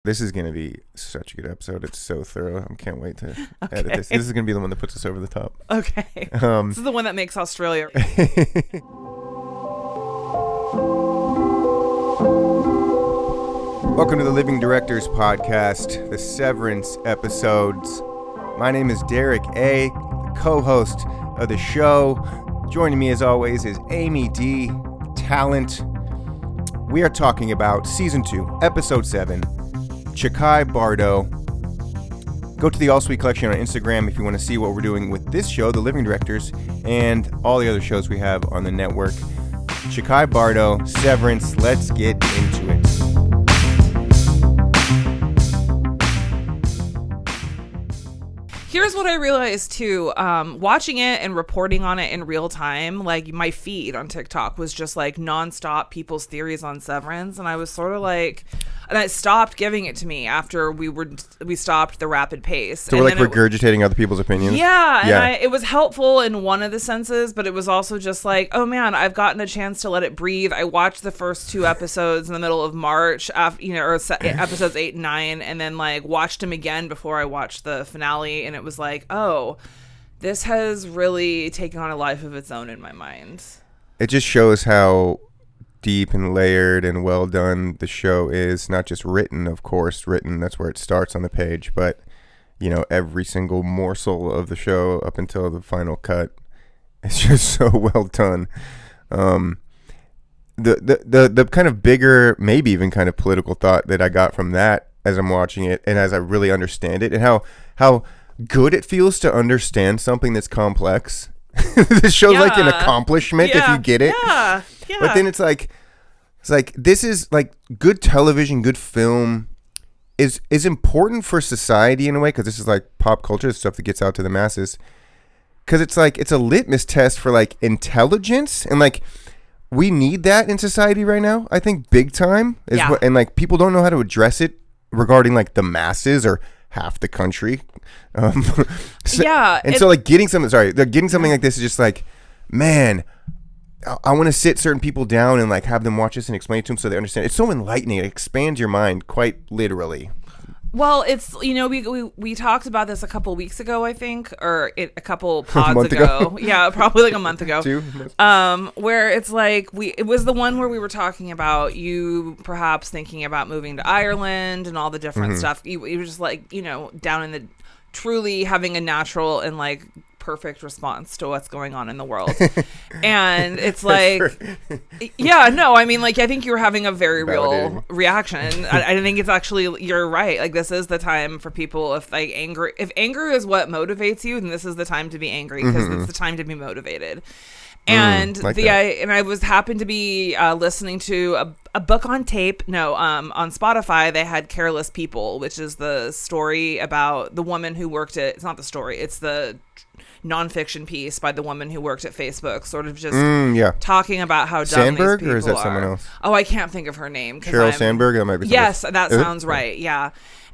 This is going to be such a good episode. It's so thorough. I can't wait to edit this. This is going to be the one that puts us over the top. Okay. This is the one that makes Australia. Welcome to the Living Directors Podcast, the Severance episodes. My name is Derek A., the co-host of the show. Joining me as always is Amy D., talent. We are talking about Season 2, Episode 7, Chikhai Bardo. Go to the Ahlswede Collection on Instagram if you want to see what we're doing with this show, The Living Directors, and all the other shows we have on the network. Chikhai Bardo, Severance, let's get into it. Here's what I realized too, watching it and reporting on it in real time, like my feed on TikTok was just like nonstop people's theories on Severance, and I was sort of like, and I stopped giving it to me after we stopped the rapid pace. So we're like regurgitating other people's opinions? Yeah, and it was helpful in one of the senses, but it was also just like, oh man, I've gotten a chance to let it breathe. I watched the first 2 episodes in the middle of March, or episodes 8 and 9, and then like watched them again before I watched the finale, and it was like, oh, this has really taken on a life of its own in my mind. It just shows how deep and layered and well done the show is. Not just written, of course. Written, that's where it starts on the page, but every single morsel of the show up until the final cut, it's just so well done. The kind of bigger, maybe even kind of political thought that I got from that as I'm watching it and as I really understand it, and how good it feels to understand something that's complex. This show's like an accomplishment if you get it. Yeah. But then it's like this is like good television, good film is important for society in a way, because this is like pop culture stuff that gets out to the masses. Because it's like it's a litmus test for like intelligence, and like we need that in society right now. I think big time and like people don't know how to address it regarding like the masses or half the country. So like getting something like this is just like, man, I want to sit certain people down and like have them watch this and explain it to them so they understand. It's so enlightening. It expands your mind quite literally. Well, it's, we talked about this a couple weeks ago, I think, or a couple pods ago. Yeah, probably like a month ago. 2 where it's like it was the one where we were talking about you perhaps thinking about moving to Ireland and all the different stuff. You were just like, down in the truly having a natural and like perfect response to what's going on in the world. And it's like, I think you were having a very real reaction. I think it's actually, you're right. Like, this is the time for people, if anger is what motivates you, then this is the time to be angry, because it's the time to be motivated. And I was happened to be listening to a book on tape. On Spotify, they had Careless People, which is the story about the woman who worked at, it's not the story, it's the nonfiction piece by the woman who worked at Facebook, sort of just talking about how dumb Sandberg, these people or is that are. Someone else? Oh, I can't think of her name. Sheryl Sandberg? That might be. Yes, that sounds right. Yeah.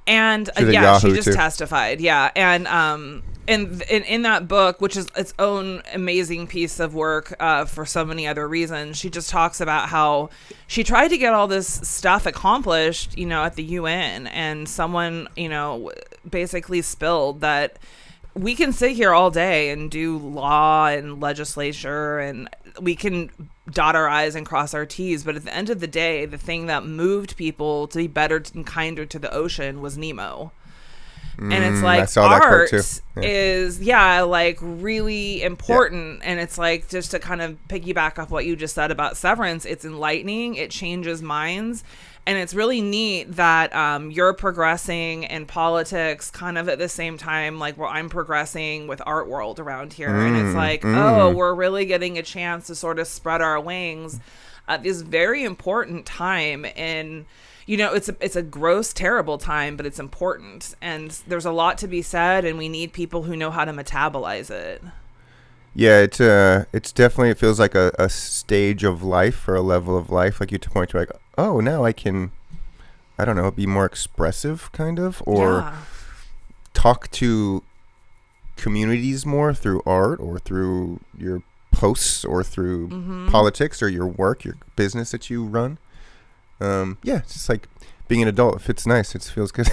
And she just testified. Yeah. And in that book, which is its own amazing piece of work for so many other reasons, she just talks about how she tried to get all this stuff accomplished, at the UN, and someone, basically spilled that we can sit here all day and do law and legislature, and we can dot our I's and cross our T's, but at the end of the day, the thing that moved people to be better and kinder to the ocean was Nemo. And it's like, art is like really important. And it's like, just to kind of piggyback off what you just said about Severance, it's enlightening, it changes minds. And it's really neat that you're progressing in politics kind of at the same time, like where I'm progressing with art world around here. And it's like, we're really getting a chance to sort of spread our wings at this very important time. And, it's a gross, terrible time, but it's important. And there's a lot to be said, and we need people who know how to metabolize it. Yeah, it's definitely, it feels like a stage of life, or a level of life, like you point to, like, oh, now I can, I don't know, be more expressive, kind of, or talk to communities more through art, or through your posts, or through politics, or your work, your business that you run. It's just like being an adult. If it's nice, it feels good.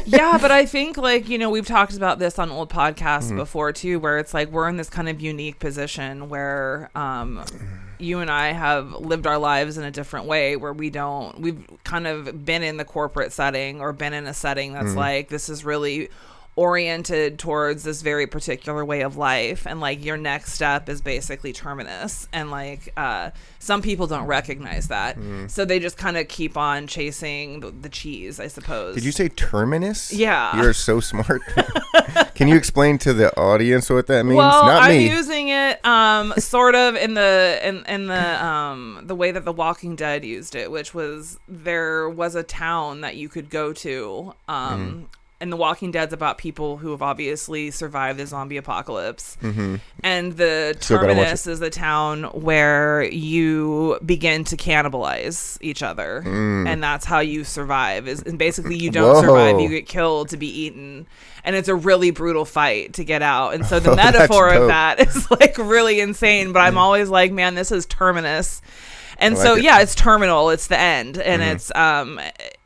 Yeah, but I think, like, you know, we've talked about this on old podcasts before too, where it's like we're in this kind of unique position where you and I have lived our lives in a different way, where we've kind of been in the corporate setting or been in a setting that's like, this is really oriented towards this very particular way of life, and like your next step is basically terminus, and like some people don't recognize that, so they just kind of keep on chasing the cheese, I suppose. Did you say terminus? Yeah. You're so smart. Can you explain to the audience what that means? Well, Not me. I'm using it sort of in the way that The Walking Dead used it, which was there was a town that you could go to. And The Walking Dead's about people who have obviously survived the zombie apocalypse. And the terminus is the town where you begin to cannibalize each other. And that's how you survive. And basically you don't survive. You get killed to be eaten. And it's a really brutal fight to get out. And so the metaphor of that is like really insane. But I'm always like, man, this is terminus. And so, yeah, it's terminal. It's the end. And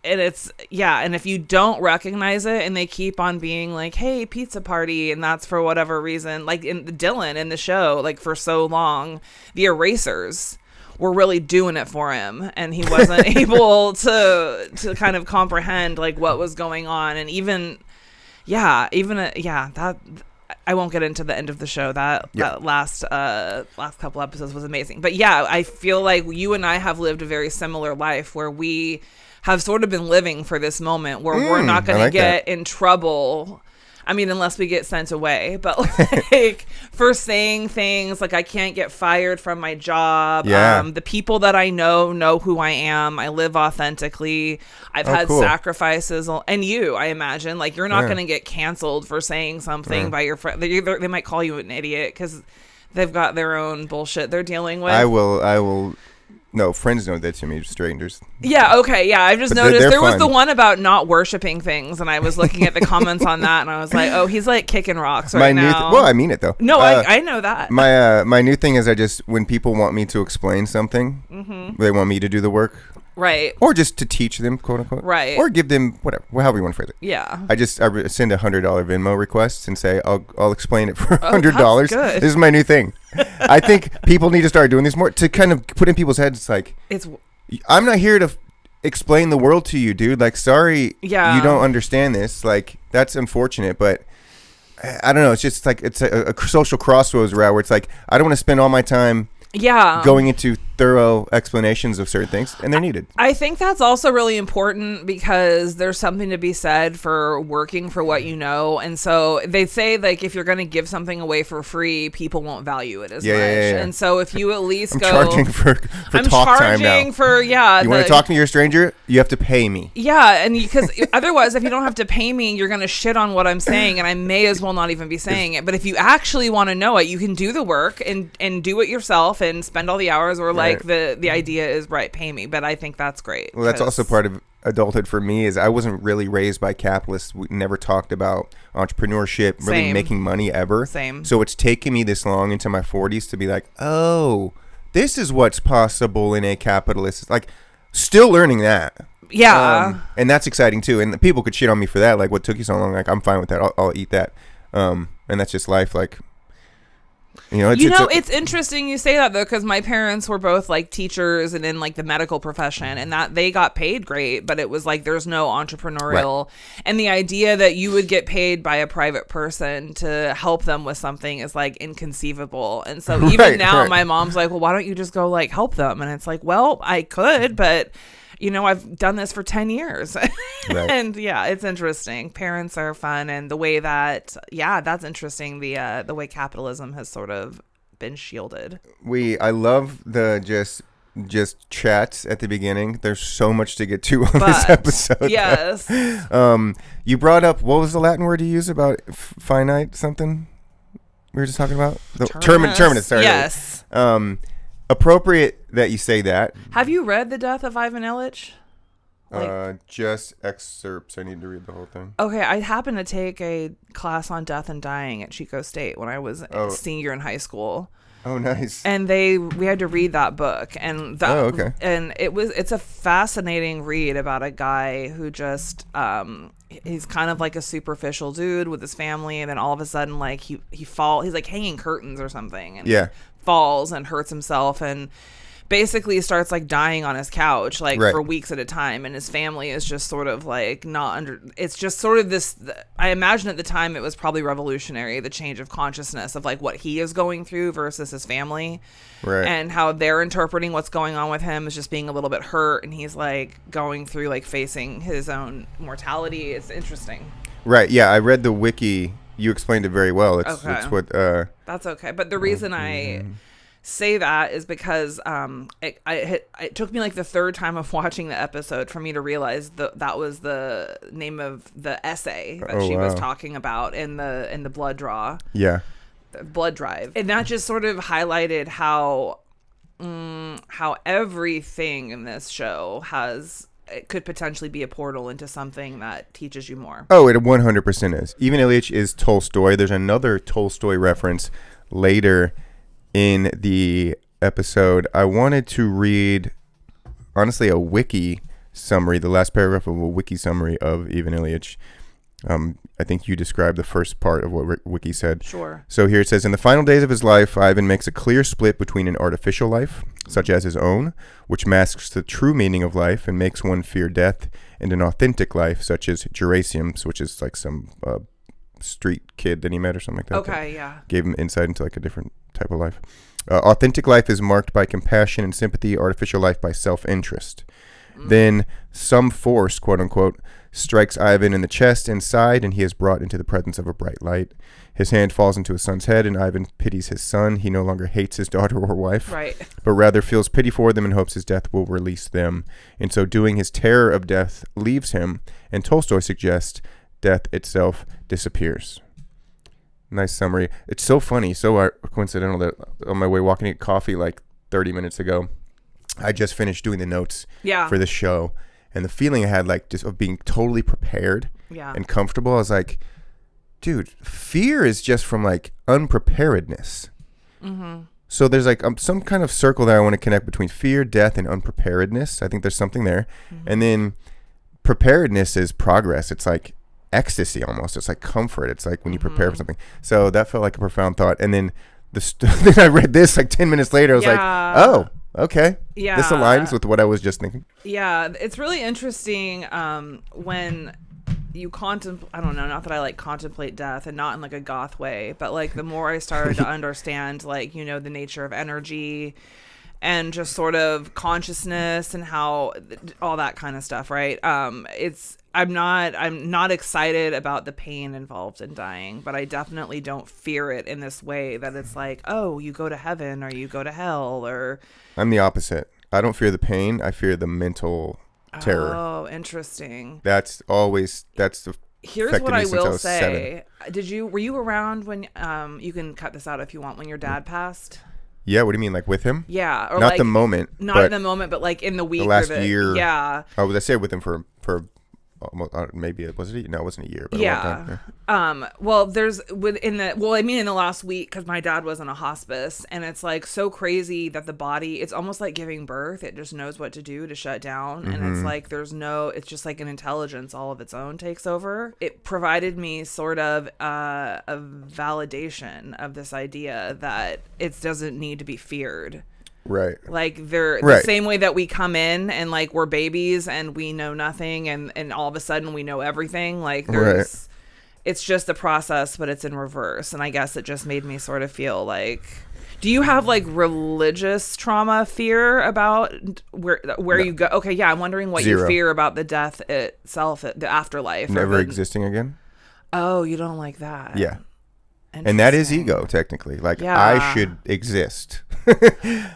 and if you don't recognize it and they keep on being like, hey, pizza party, and that's for whatever reason, like in Dylan in the show, like for so long, the erasers were really doing it for him, and he wasn't able to kind of comprehend like what was going on. And that I won't get into the end of the show. That last couple episodes was amazing. But yeah, I feel like you and I have lived a very similar life where we have sort of been living for this moment where we're not going to get in trouble. I mean, unless we get sent away, but like for saying things like I can't get fired from my job. Yeah. The people that I know who I am. I live authentically. I've had sacrifices, and I imagine like you're not going to get canceled for saying something by your friend. They might call you an idiot because they've got their own bullshit they're dealing with. I will. No, friends know that to me, strangers. Yeah, okay, yeah. I've just noticed there was the one about not worshiping things, and I was looking at the comments on that, and I was like, oh, he's like kicking rocks right now. Well, I mean it, though. No, I know that. My new thing is when people want me to explain something, they want me to do the work. Right. Or just to teach them, quote unquote. Right. Or give them whatever, however you want to phrase it. Yeah. I send $100 Venmo requests and say I'll explain it for $100. That's good. This is my new thing. I think people need to start doing this more to kind of put in people's heads. It's like I'm not here to explain the world to you, dude. Like, sorry, you don't understand this. Like, that's unfortunate, but I don't know. It's just like it's a social crossroads route where it's like I don't want to spend all my time going into thorough explanations of certain things, and they're needed. I think that's also really important because there's something to be said for working for what you know. And so they say like if you're going to give something away for free, people won't value it as much. Yeah. And so if you at least I'm charging for talk time now. You want to talk to your stranger? You have to pay me. Yeah, and because otherwise, if you don't have to pay me, you're going to shit on what I'm saying, and I may as well not even be saying it. But if you actually want to know it, you can do the work and do it yourself and spend all the hours, or like the idea is pay me. But I think that's great. Well, that's also part of adulthood for me is I wasn't really raised by capitalists. We never talked about entrepreneurship, really making money ever. Same. So it's taken me this long into my 40s to be like, oh, this is what's possible in a capitalist. Like, still learning that. Yeah. And that's exciting too. And people could shit on me for that. Like, what took you so long? Like, I'm fine with that. I'll eat that. And that's just life. Like, it's interesting you say that though, because my parents were both like teachers and in like the medical profession, and that they got paid great, but it was like there's no entrepreneurial, and the idea that you would get paid by a private person to help them with something is like inconceivable. And so even now my mom's like, well, why don't you just go like help them? And it's like, well, I could, but I've done this for 10 years. And it's interesting. Parents are fun. And the way that, that's interesting. The way capitalism has sort of been shielded. I love the just chats at the beginning. There's so much to get to on this episode. Yes. You brought up, what was the Latin word you used about finite something? We were just talking about? Terminus. Sorry. Yes. Appropriate that you say that. Have you read The Death of Ivan Illich? Just excerpts. I need to read the whole thing. Okay, I happened to take a class on death and dying at Chico State when I was a senior in high school. Oh, nice. And we had to read that book, and okay. And it's a fascinating read about a guy who just he's kind of like a superficial dude with his family, and then all of a sudden, like he's like hanging curtains or something, and falls and hurts himself, and basically starts like dying on his couch like for weeks at a time, and his family is just sort of like not under. It's just sort of this. I imagine at the time it was probably revolutionary, the change of consciousness of like what he is going through versus his family, and how they're interpreting what's going on with him as just being a little bit hurt, and he's like going through like facing his own mortality. It's interesting. Right. Yeah, I read the wiki. You explained it very well. It's what. That's okay, but the reason I say that is because it took me like the third time of watching the episode for me to realize that was the name of the essay that she was talking about in the blood draw. Yeah. The blood drive. And that just sort of highlighted how everything in this show it could potentially be a portal into something that teaches you more. Oh, it 100% is. Even Ilyich is Tolstoy. There's another Tolstoy reference later in the episode. I wanted to read, honestly, a wiki summary, the last paragraph of a wiki summary of Ivan Ilyich. I think you described the first part of what wiki said. Sure. So here it says, in the final days of his life, Ivan makes a clear split between an artificial life, such as his own, which masks the true meaning of life and makes one fear death, and an authentic life, such as Gerasim's, which is like some street kid that he met or something like that. Okay, yeah. Gave him insight into like a different type of life. Authentic life is marked by compassion and sympathy, artificial life by self-interest. Then some force, quote unquote, strikes Ivan in the chest and side, and he is brought into the presence of a bright light. His hand falls into his son's head, and Ivan pities his son. He no longer hates his daughter or wife, but rather feels pity for them and hopes his death will release them. In so doing, his terror of death leaves him, and Tolstoy suggests death itself disappears. Nice summary. It's so funny, so coincidental that on my way walking to get coffee like 30 minutes ago, I just finished doing the notes for the show, and the feeling I had like just of being totally prepared and comfortable. I was like, dude, fear is just from like unpreparedness. Mm-hmm. So there's like some kind of circle that I want to connect between fear, death, and unpreparedness. I think there's something there. Mm-hmm. And then preparedness is progress. It's like ecstasy almost. It's like comfort. It's like when you prepare for something. So that felt like a profound thought. And then then I read this like 10 minutes later. I was like, oh, okay. Yeah. This aligns with what I was just thinking. Yeah. It's really interesting when you contemplate, I don't know, not that I like contemplate death, and not in like a goth way, but like the more I started to understand like, you know, the nature of energy and just sort of consciousness and how all that kind of stuff, right? I'm not excited about the pain involved in dying, but I definitely don't fear it in this way that it's like, oh, you go to heaven or you go to hell. Or I'm the opposite. I don't fear the pain. I fear the mental terror. Oh, interesting. That's the Here's what I will say. 7. Were you around when you can cut this out if you want, when your dad passed? Yeah, what do you mean, like with him? Yeah, or not like, the moment. Not in the moment, but like in the week. The last year. Yeah. Oh, was I say with him for almost, maybe it wasn't. No, it wasn't a year. But yeah. A long time. Well, in the last week, because my dad was in a hospice, and it's like so crazy that the body, it's almost like giving birth. It just knows what to do to shut down, and it's like it's just like an intelligence all of its own takes over. It provided me sort of a validation of this idea that it doesn't need to be feared. Right. Like the same way that we come in and like we're babies and we know nothing and all of a sudden we know everything. Like it's just a process, but it's in reverse. And I guess it just made me sort of feel like, do you have like religious trauma fear about where no. You go? Okay. Yeah. I'm wondering what 0. You fear about the death itself, the afterlife. Never existing again. Oh, you don't like that. Yeah. And that is ego, technically. Like, I should exist. Like,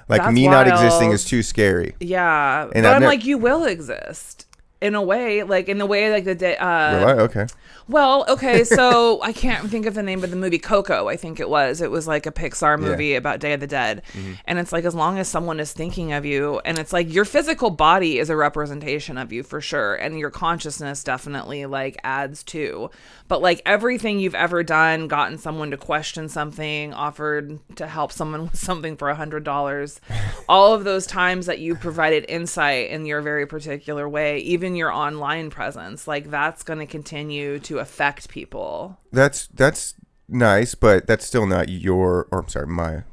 that's me wild. Not existing is too scary. Yeah. And but I'm like, you will exist. in a way, like in the way like the day. Okay. Well, okay, so I can't think of the name of the movie. Coco, I think it was. It was like a Pixar movie about Day of the Dead. Mm-hmm. And it's like, as long as someone is thinking of you, and it's like your physical body is a representation of you for sure. And your consciousness definitely like adds to. But like everything you've ever done, gotten someone to question something, offered to help someone with something for $100, all of those times that you provided insight in your very particular way, even your online presence, like that's going to continue to affect people. That's nice, but that's still not your, or I'm sorry,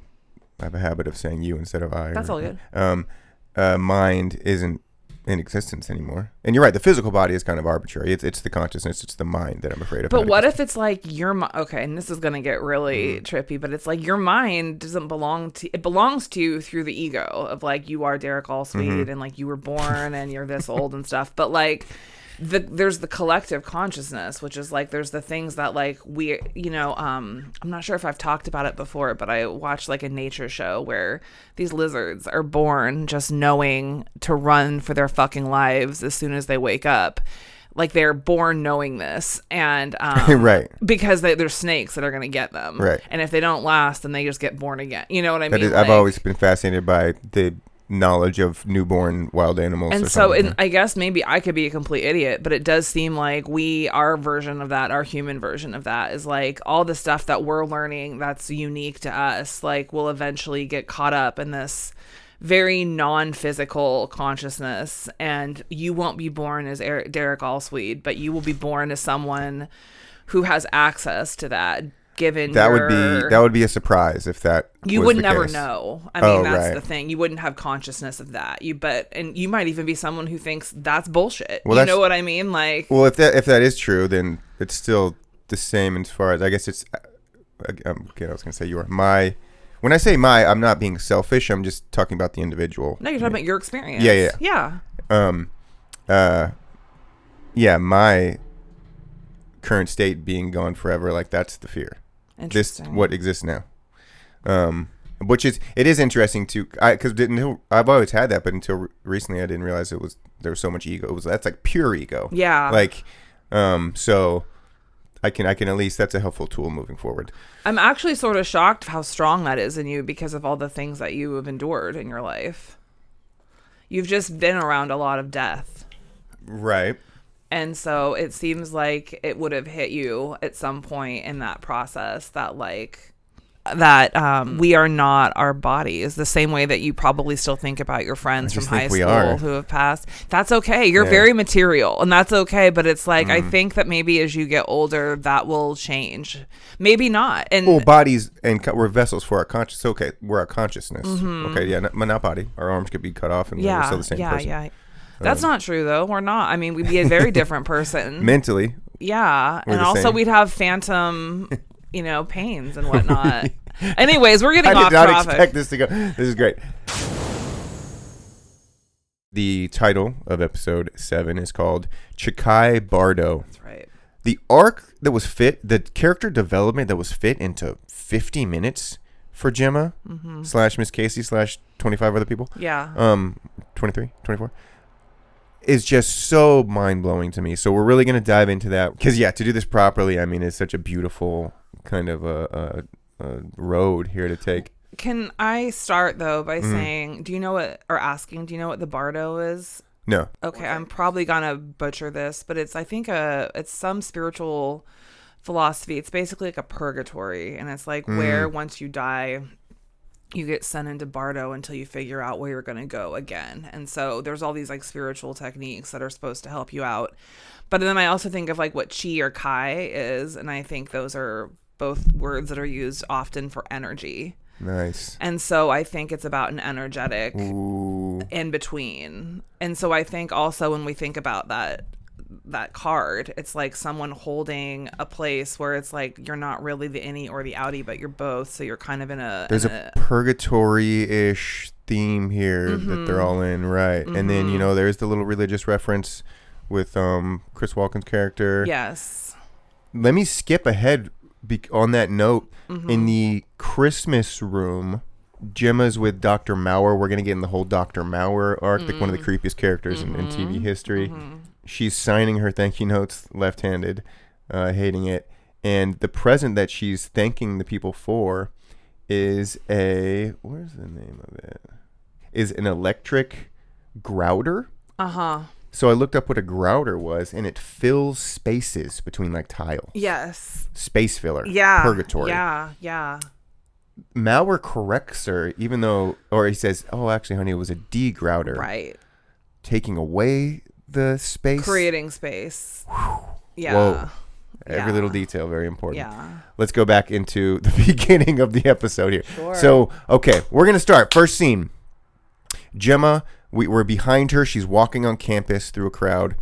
I have a habit of saying you instead of I. That's all good. Mind isn't in existence anymore. And you're right, the physical body is kind of arbitrary. It's the consciousness, it's the mind that I'm afraid of. But what if it's like your okay, and this is going to get really trippy, but it's like your mind doesn't belong to, it belongs to you through the ego of like you are Derek Ahlswede and like you were born and you're this old and stuff. But like there's the collective consciousness, which is like there's the things that like we, I'm not sure if I've talked about it before, but I watched like a nature show where these lizards are born just knowing to run for their fucking lives as soon as they wake up. Like they're born knowing this, and right, because there's snakes that are going to get them, right? And if they don't last, then they just get born again. You know what I mean? I've always been fascinated by the knowledge of newborn wild animals. And so I guess maybe I could be a complete idiot, but it does seem like our version of that, our human version of that, is like all the stuff that we're learning that's unique to us, like will eventually get caught up in this very non-physical consciousness, and you won't be born as Derek Ahlswede, but you will be born as someone who has access to that. Given that would be a surprise if that you was would the never case. know. I mean, that's right. the thing. You wouldn't have consciousness of that. And you might even be someone who thinks that's bullshit. Well, you know what I mean? Like, well, if that is true, then it's still the same as far as I guess it's. Okay, I was gonna say my. When I say I'm not being selfish. I'm just talking about the individual. No, you're talking about your experience. Yeah. Yeah. My current state being gone forever, like that's the fear. This what exists now, which it is interesting too, because I've always had that, but until recently I didn't realize there was so much ego. That's like pure ego. Yeah. Like, so I can at least, that's a helpful tool moving forward. I'm actually sort of shocked how strong that is in you because of all the things that you have endured in your life. You've just been around a lot of death. Right. And so it seems like it would have hit you at some point in that process that we are not our bodies, the same way that you probably still think about your friends from high school who have passed. That's okay. You're very material, and that's okay. But it's like, I think that maybe as you get older, that will change. Maybe not. And bodies, and we're vessels for our conscious. Okay, we're our consciousness. Okay, yeah, not body. Our arms could be cut off, and we're still the same person. Yeah. That's not true, though. We're not. I mean, we'd be a very different person. Mentally. Yeah. And also we'd have phantom, pains and whatnot. Anyways, we're getting off topic. I did not expect this to go. This is great. The title of episode 7 is called Chikhai Bardo. That's right. The arc that was the character development that was fit into 50 minutes for Gemma / Miss Casey / 25 other people. Yeah. 23, 24. Is just so mind-blowing to me. So we're really going to dive into that. Because, to do this properly, I mean, it's such a beautiful kind of a road here to take. Can I start, though, by saying, do you know what the Bardo is? No. Okay, I'm probably going to butcher this, but it's some spiritual philosophy. It's basically like a purgatory, and it's like where once you die, you get sent into Bardo until you figure out where you're going to go again. And so there's all these like spiritual techniques that are supposed to help you out. But then I also think of like what chi or kai is. And I think those are both words that are used often for energy. Nice. And so I think it's about an energetic in between. And so I think also when we think about that card, it's like someone holding a place where it's like you're not really the innie or the outie, but you're both, so you're kind of there's a purgatory-ish theme here that they're all in, right? And then there's the little religious reference with Chris Walken's character. Yes. Let me skip ahead on that note. In the Christmas room, Gemma's with Dr. Mauer. We're gonna get in the whole Dr. Mauer arc, like one of the creepiest characters in TV history. she's signing her thank you notes left-handed, hating it. And the present that she's thanking the people for is where's the name of it? Is an electric grouter. So I looked up what a grouter was, and it fills spaces between like tile. Yes. Space filler. Yeah. Purgatory. Yeah. Malware corrects her, even though, or he says, oh, actually, honey, it was a degrouter. Right. Taking away the space. Creating space. Yeah. Whoa. Every little detail, very important. Yeah. Let's go back into the beginning of the episode here. Sure. So, okay, we're going to start. First scene. Gemma, we're behind her. She's walking on campus through a crowd.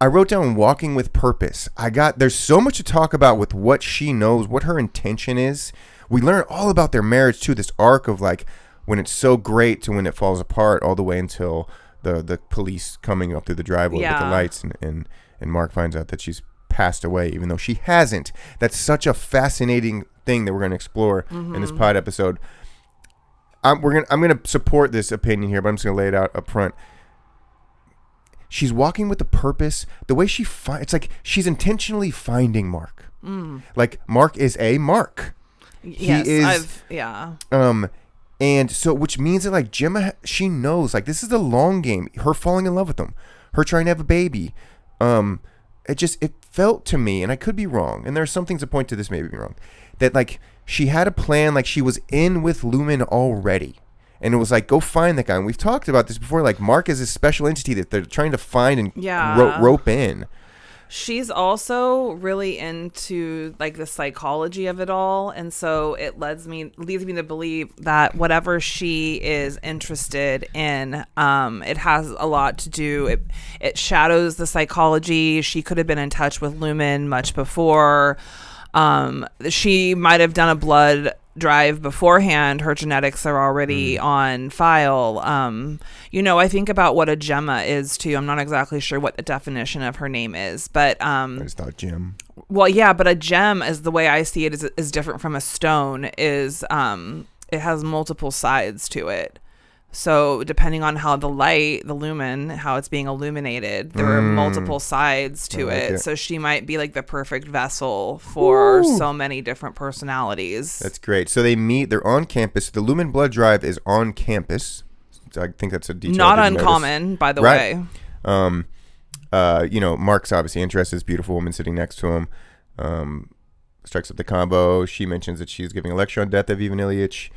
I wrote down walking with purpose. There's so much to talk about with what she knows, what her intention is. We learn all about their marriage too, this arc of like when it's so great to when it falls apart, all the way until the police coming up through the driveway with the lights, and Mark finds out that she's passed away, even though she hasn't. That's such a fascinating thing that we're going to explore in this pod episode. I'm going to support this opinion here, but I'm just going to lay it out up front. She's walking with a purpose. The way it's like she's intentionally finding Mark. Like Mark is a Mark. Yes, and so which means that like Gemma, she knows like this is a long game. Her falling in love with him, her trying to have a baby. It felt to me, and I could be wrong, and there are some things that point to this maybe be wrong, that like she had a plan, like she was in with Lumen already. And it was like, go find that guy. And we've talked about this before. Like, Mark is a special entity that they're trying to find and rope in. She's also really into like the psychology of it all, and so it leads me to believe that whatever she is interested in, it has a lot to do. It shadows the psychology. She could have been in touch with Lumen much before. She might have done a blood drive beforehand. Her genetics are already on file. I think about what a Gemma is too. I'm not exactly sure what the definition of her name is, but I just thought gem. Well, yeah, but a gem, as the way I see it, is different from a stone. It has multiple sides to it. So depending on how the lumen, how it's being illuminated, there are multiple sides to it. So she might be like the perfect vessel for so many different personalities. That's great. So they meet, they're on campus. The Lumen Blood Drive is on campus. So I think that's a detail. Not uncommon, by the way. Mark's obviously interested. This beautiful woman sitting next to him. Strikes up the combo. She mentions that she's giving a lecture on death of Ivan Ilyich.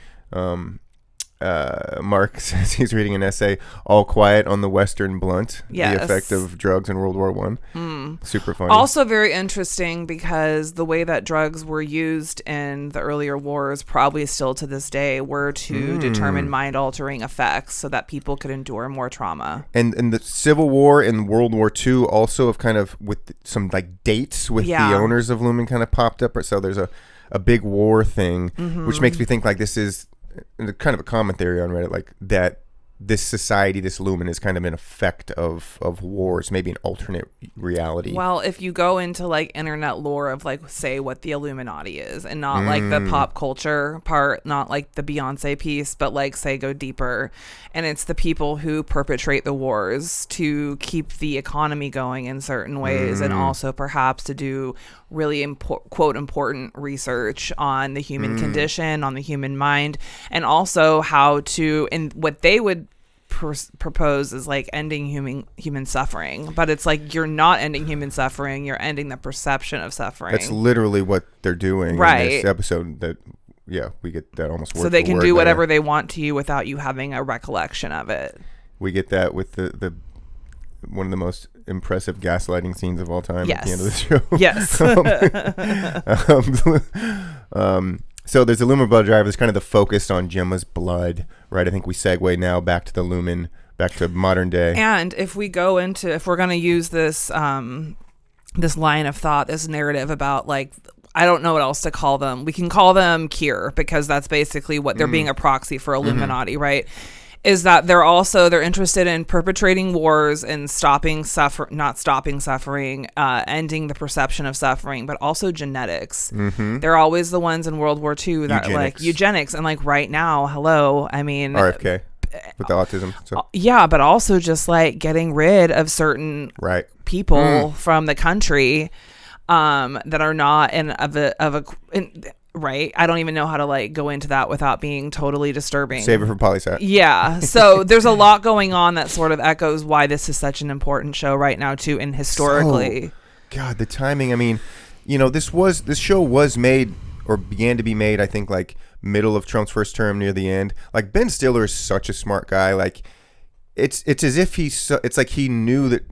Mark says he's reading an essay, All Quiet on the Western Blunt, the effect of drugs in World War I. Super funny. Also very interesting because the way that drugs were used in the earlier wars, probably still to this day, were to determine mind-altering effects so that people could endure more trauma. And the Civil War and World War II also have kind of, with some like dates with the owners of Lumen kind of popped up. So there's a big war thing, which makes me think like this is kind of a common theory on Reddit, like that this society, this Lumen, is kind of an effect of wars, maybe an alternate reality. Well, if you go into like internet lore of like, say, what the Illuminati is, and not like the pop culture part, not like the Beyonce piece, but like, say, go deeper, and it's the people who perpetrate the wars to keep the economy going in certain ways, and also perhaps to do really important research on the human condition, on the human mind, and also how to, and what they would propose is like ending human suffering. But it's like, you're not ending human suffering, you're ending the perception of suffering. That's literally what they're doing in this episode. That we get that almost word so they for can word do there. whatever they want to you without you having a recollection of it. We get that with the one of the most impressive gaslighting scenes of all time at the end of the show. Yes. So there's the Lumen Blood Drive. It's kind of the focus on Gemma's blood, right? I think we segue now back to the Lumen, back to modern day. And if we're going to use this this line of thought, this narrative about like, I don't know what else to call them. We can call them Kier, because that's basically what they're being a proxy for Illuminati, right? Is that they're interested in perpetrating wars and not stopping suffering, ending the perception of suffering, but also genetics. They're always the ones in World War II that like eugenics, and like right now, I mean, RFK. with the autism. So. Yeah, but also just like getting rid of certain people from the country that are not right. I don't even know how to like go into that without being totally disturbing. Save it for Polysat. Yeah. So there's a lot going on that sort of echoes why this is such an important show right now too, and historically. God, the timing. I mean, this show was made or began to be made, I think, like middle of Trump's first term, near the end. Like Ben Stiller is such a smart guy. Like it's as if it's like he knew that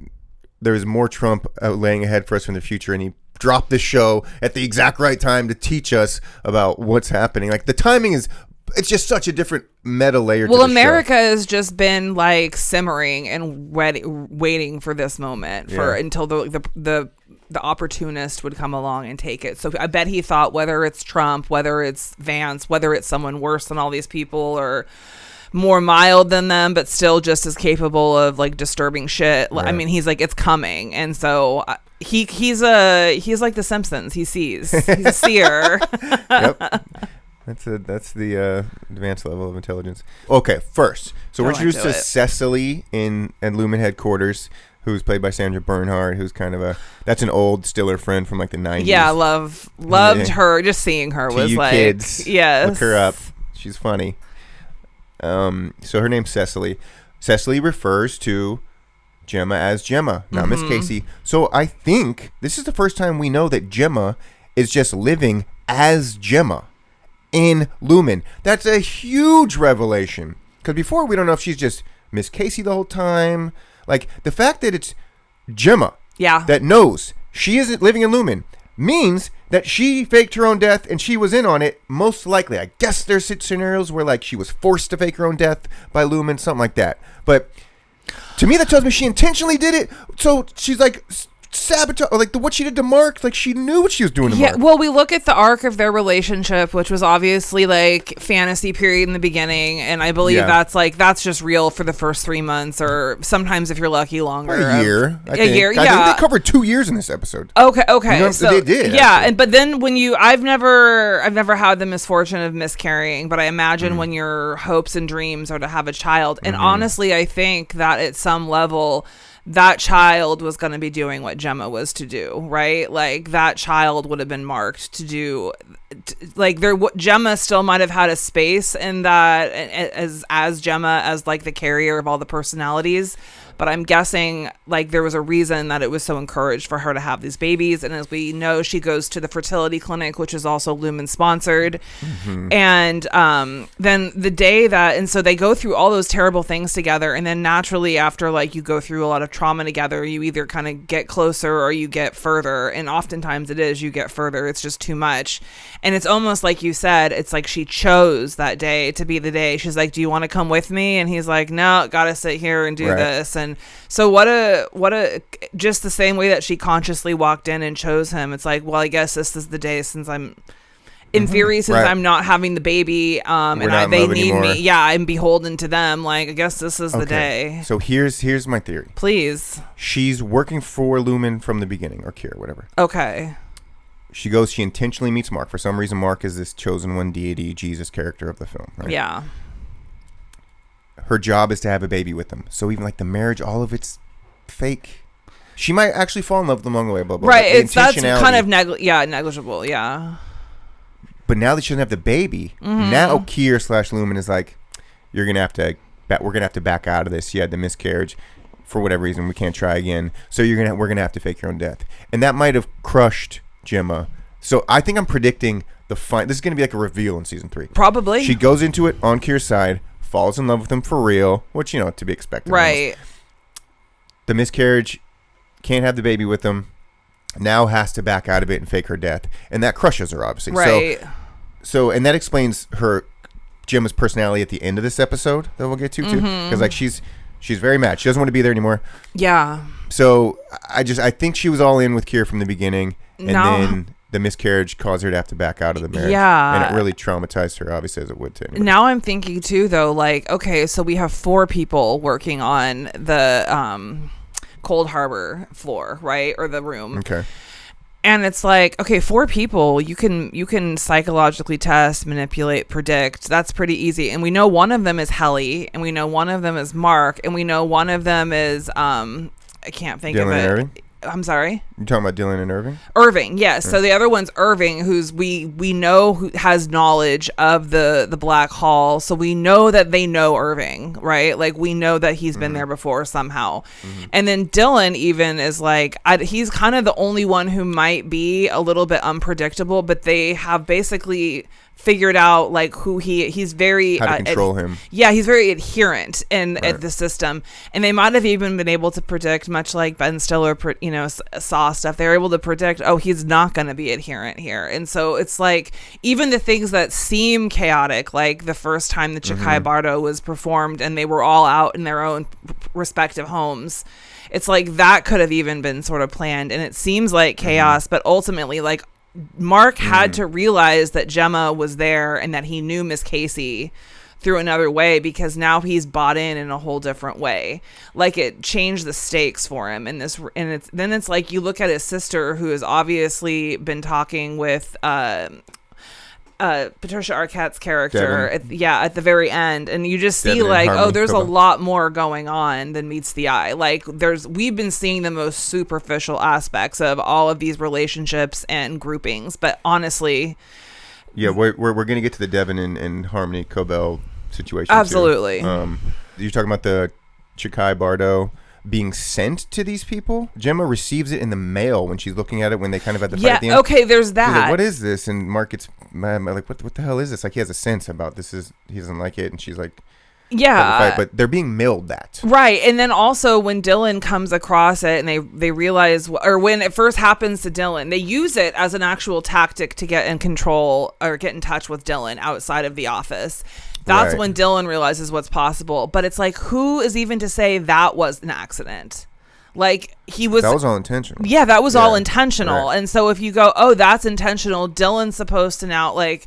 there was more Trump laying ahead for us in the future, and he dropped the show at the exact right time to teach us about what's happening. Like the timing it's just such a different meta layer. Well, America has just been like simmering and waiting for this moment until the opportunist would come along and take it. So I bet he thought, whether it's Trump, whether it's Vance, whether it's someone worse than all these people or more mild than them, but still just as capable of like disturbing shit. I mean, he's like, it's coming. And so he's like the Simpsons. He sees. He's a seer. Yep. That's the advanced level of intelligence. Okay, first. So we're introduced to Cecily in Lumen headquarters, who's played by Sandra Bernhard, who's kind of that's an old Stiller friend from like the 90s. Yeah, loved her. Just seeing her was you like, kids, yes. Look her up. She's funny. So her name's Cecily. Cecily refers to Gemma as Gemma, not Miss Casey. So I think this is the first time we know that Gemma is just living as Gemma in Lumen. That's a huge revelation, because before we don't know if she's just Miss Casey the whole time. Like the fact that it's Gemma that knows she isn't living in Lumen means that she faked her own death and she was in on it, most likely. I guess there's scenarios where like she was forced to fake her own death by Lumen, something like that. But to me, that tells me she intentionally did it. So she's like sabotage, like what she did to Mark, like she knew what she was doing to Mark. Well, we look at the arc of their relationship, which was obviously like fantasy period in the beginning, and I believe that's just real for the first 3 months, or sometimes if you're lucky longer. A year. I think they covered 2 years in this episode. Okay. So they did. Yeah, but then when I've never had the misfortune of miscarrying, but I imagine when your hopes and dreams are to have a child, and honestly, I think that at some level, that child was going to be doing what Gemma was to do, right? Like that child would have been marked to do, like Gemma still might have had a space in that as Gemma, as like the carrier of all the personalities. But I'm guessing like there was a reason that it was so encouraged for her to have these babies. And as we know, she goes to the fertility clinic, which is also Lumen sponsored. And then the day that, and so they go through all those terrible things together. And then naturally after like you go through a lot of trauma together, you either kind of get closer or you get further. And oftentimes it is, you get further. It's just too much. And it's almost like you said, it's like she chose that day to be the day. She's like, do you want to come with me? And he's like, no, gotta sit here and do this. And so what a just the same way that she consciously walked in and chose him. It's like, well, I guess this is the day, since I'm in theory, since I'm not having the baby, and they need anymore. Me. Yeah, I'm beholden to them. Like, I guess this is the day. So here's my theory. Please. She's working for Lumen from the beginning, or Kira, whatever. Okay. She intentionally meets Mark. For some reason, Mark is this chosen one deity, Jesus character of the film, right? Yeah. Her job is to have a baby with him. So even like the marriage, all of it's fake. She might actually fall in love with them along the way, blah, blah, right. That's kind of negligible. Yeah. But now that she doesn't have the baby, now Kier / Lumen is like, we're gonna have to back out of this. You had the miscarriage for whatever reason. We can't try again. So we're gonna have to fake your own death, and that might have crushed Gemma. So I think I'm predicting this is gonna be like a reveal in season 3. Probably. She goes into it on Kier's side, falls in love with him for real, which to be expected. Right. Almost. The miscarriage, can't have the baby with him, now has to back out of it and fake her death, and that crushes her, obviously. Right. So and that explains Gemma's personality at the end of this episode that we'll get to too, because like she's very mad. She doesn't want to be there anymore. Yeah. So I think she was all in with Kier from the beginning, and then the miscarriage caused her to have to back out of the marriage. Yeah. And it really traumatized her, obviously, as it would to anybody. Now I'm thinking too, though, like, okay, so we have 4 people working on the Cold Harbor floor, right? Or the room. Okay. And it's like, okay, 4 people, you can psychologically test, manipulate, predict. That's pretty easy. And we know one of them is Helly, and we know one of them is Mark, and we know one of them is I can't think of it. Dylan and Irving? I'm sorry? You're talking about Dylan and Irving? Irving, yes. So the other one's Irving, who's we know who has knowledge of the Black Hall. So we know that they know Irving, right? Like, we know that he's been there before somehow. And then Dylan even is like, he's kind of the only one who might be a little bit unpredictable, but they have basically figured out like who he's very how to control him. Yeah, he's very adherent in the system, and they might have even been able to predict, much like Ben Stiller, saw stuff. They were able to predict, oh, he's not going to be adherent here, and so it's like even the things that seem chaotic, like the first time the Chikhai Bardo was performed, and they were all out in their own respective homes. It's like that could have even been sort of planned, and it seems like chaos, but ultimately, like, Mark had to realize that Gemma was there and that he knew Miss Casey through another way, because now he's bought in a whole different way. Like, it changed the stakes for him in this, and it's like you look at his sister, who has obviously been talking with Patricia Arquette's character at the very end, and you just see Devin, like, oh, there's a lot more going on than meets the eye. Like, we've been seeing the most superficial aspects of all of these relationships and groupings, but honestly, we're gonna get to the Devin and Harmony Cobell situation. Absolutely. You're talking about the Chikhai Bardo being sent to these people. Gemma receives it in the mail when she's looking at it, when they kind of at the fight at the end. Okay, there's that. She's like, what is this? And Mark gets mad, like, what the hell is this? Like, he has a sense about this. He doesn't like it, and she's like, yeah, but they're being mailed that, right. And then also when Dylan comes across it, and they realize, or when it first happens to Dylan, they use it as an actual tactic to get in control or get in touch with Dylan outside of the office. That's when Dylan realizes what's possible. But it's like, who is even to say that was an accident? Like, that was all intentional. Yeah, that was all intentional. Right. And so if you go, oh, that's intentional, Dylan's supposed to now, like,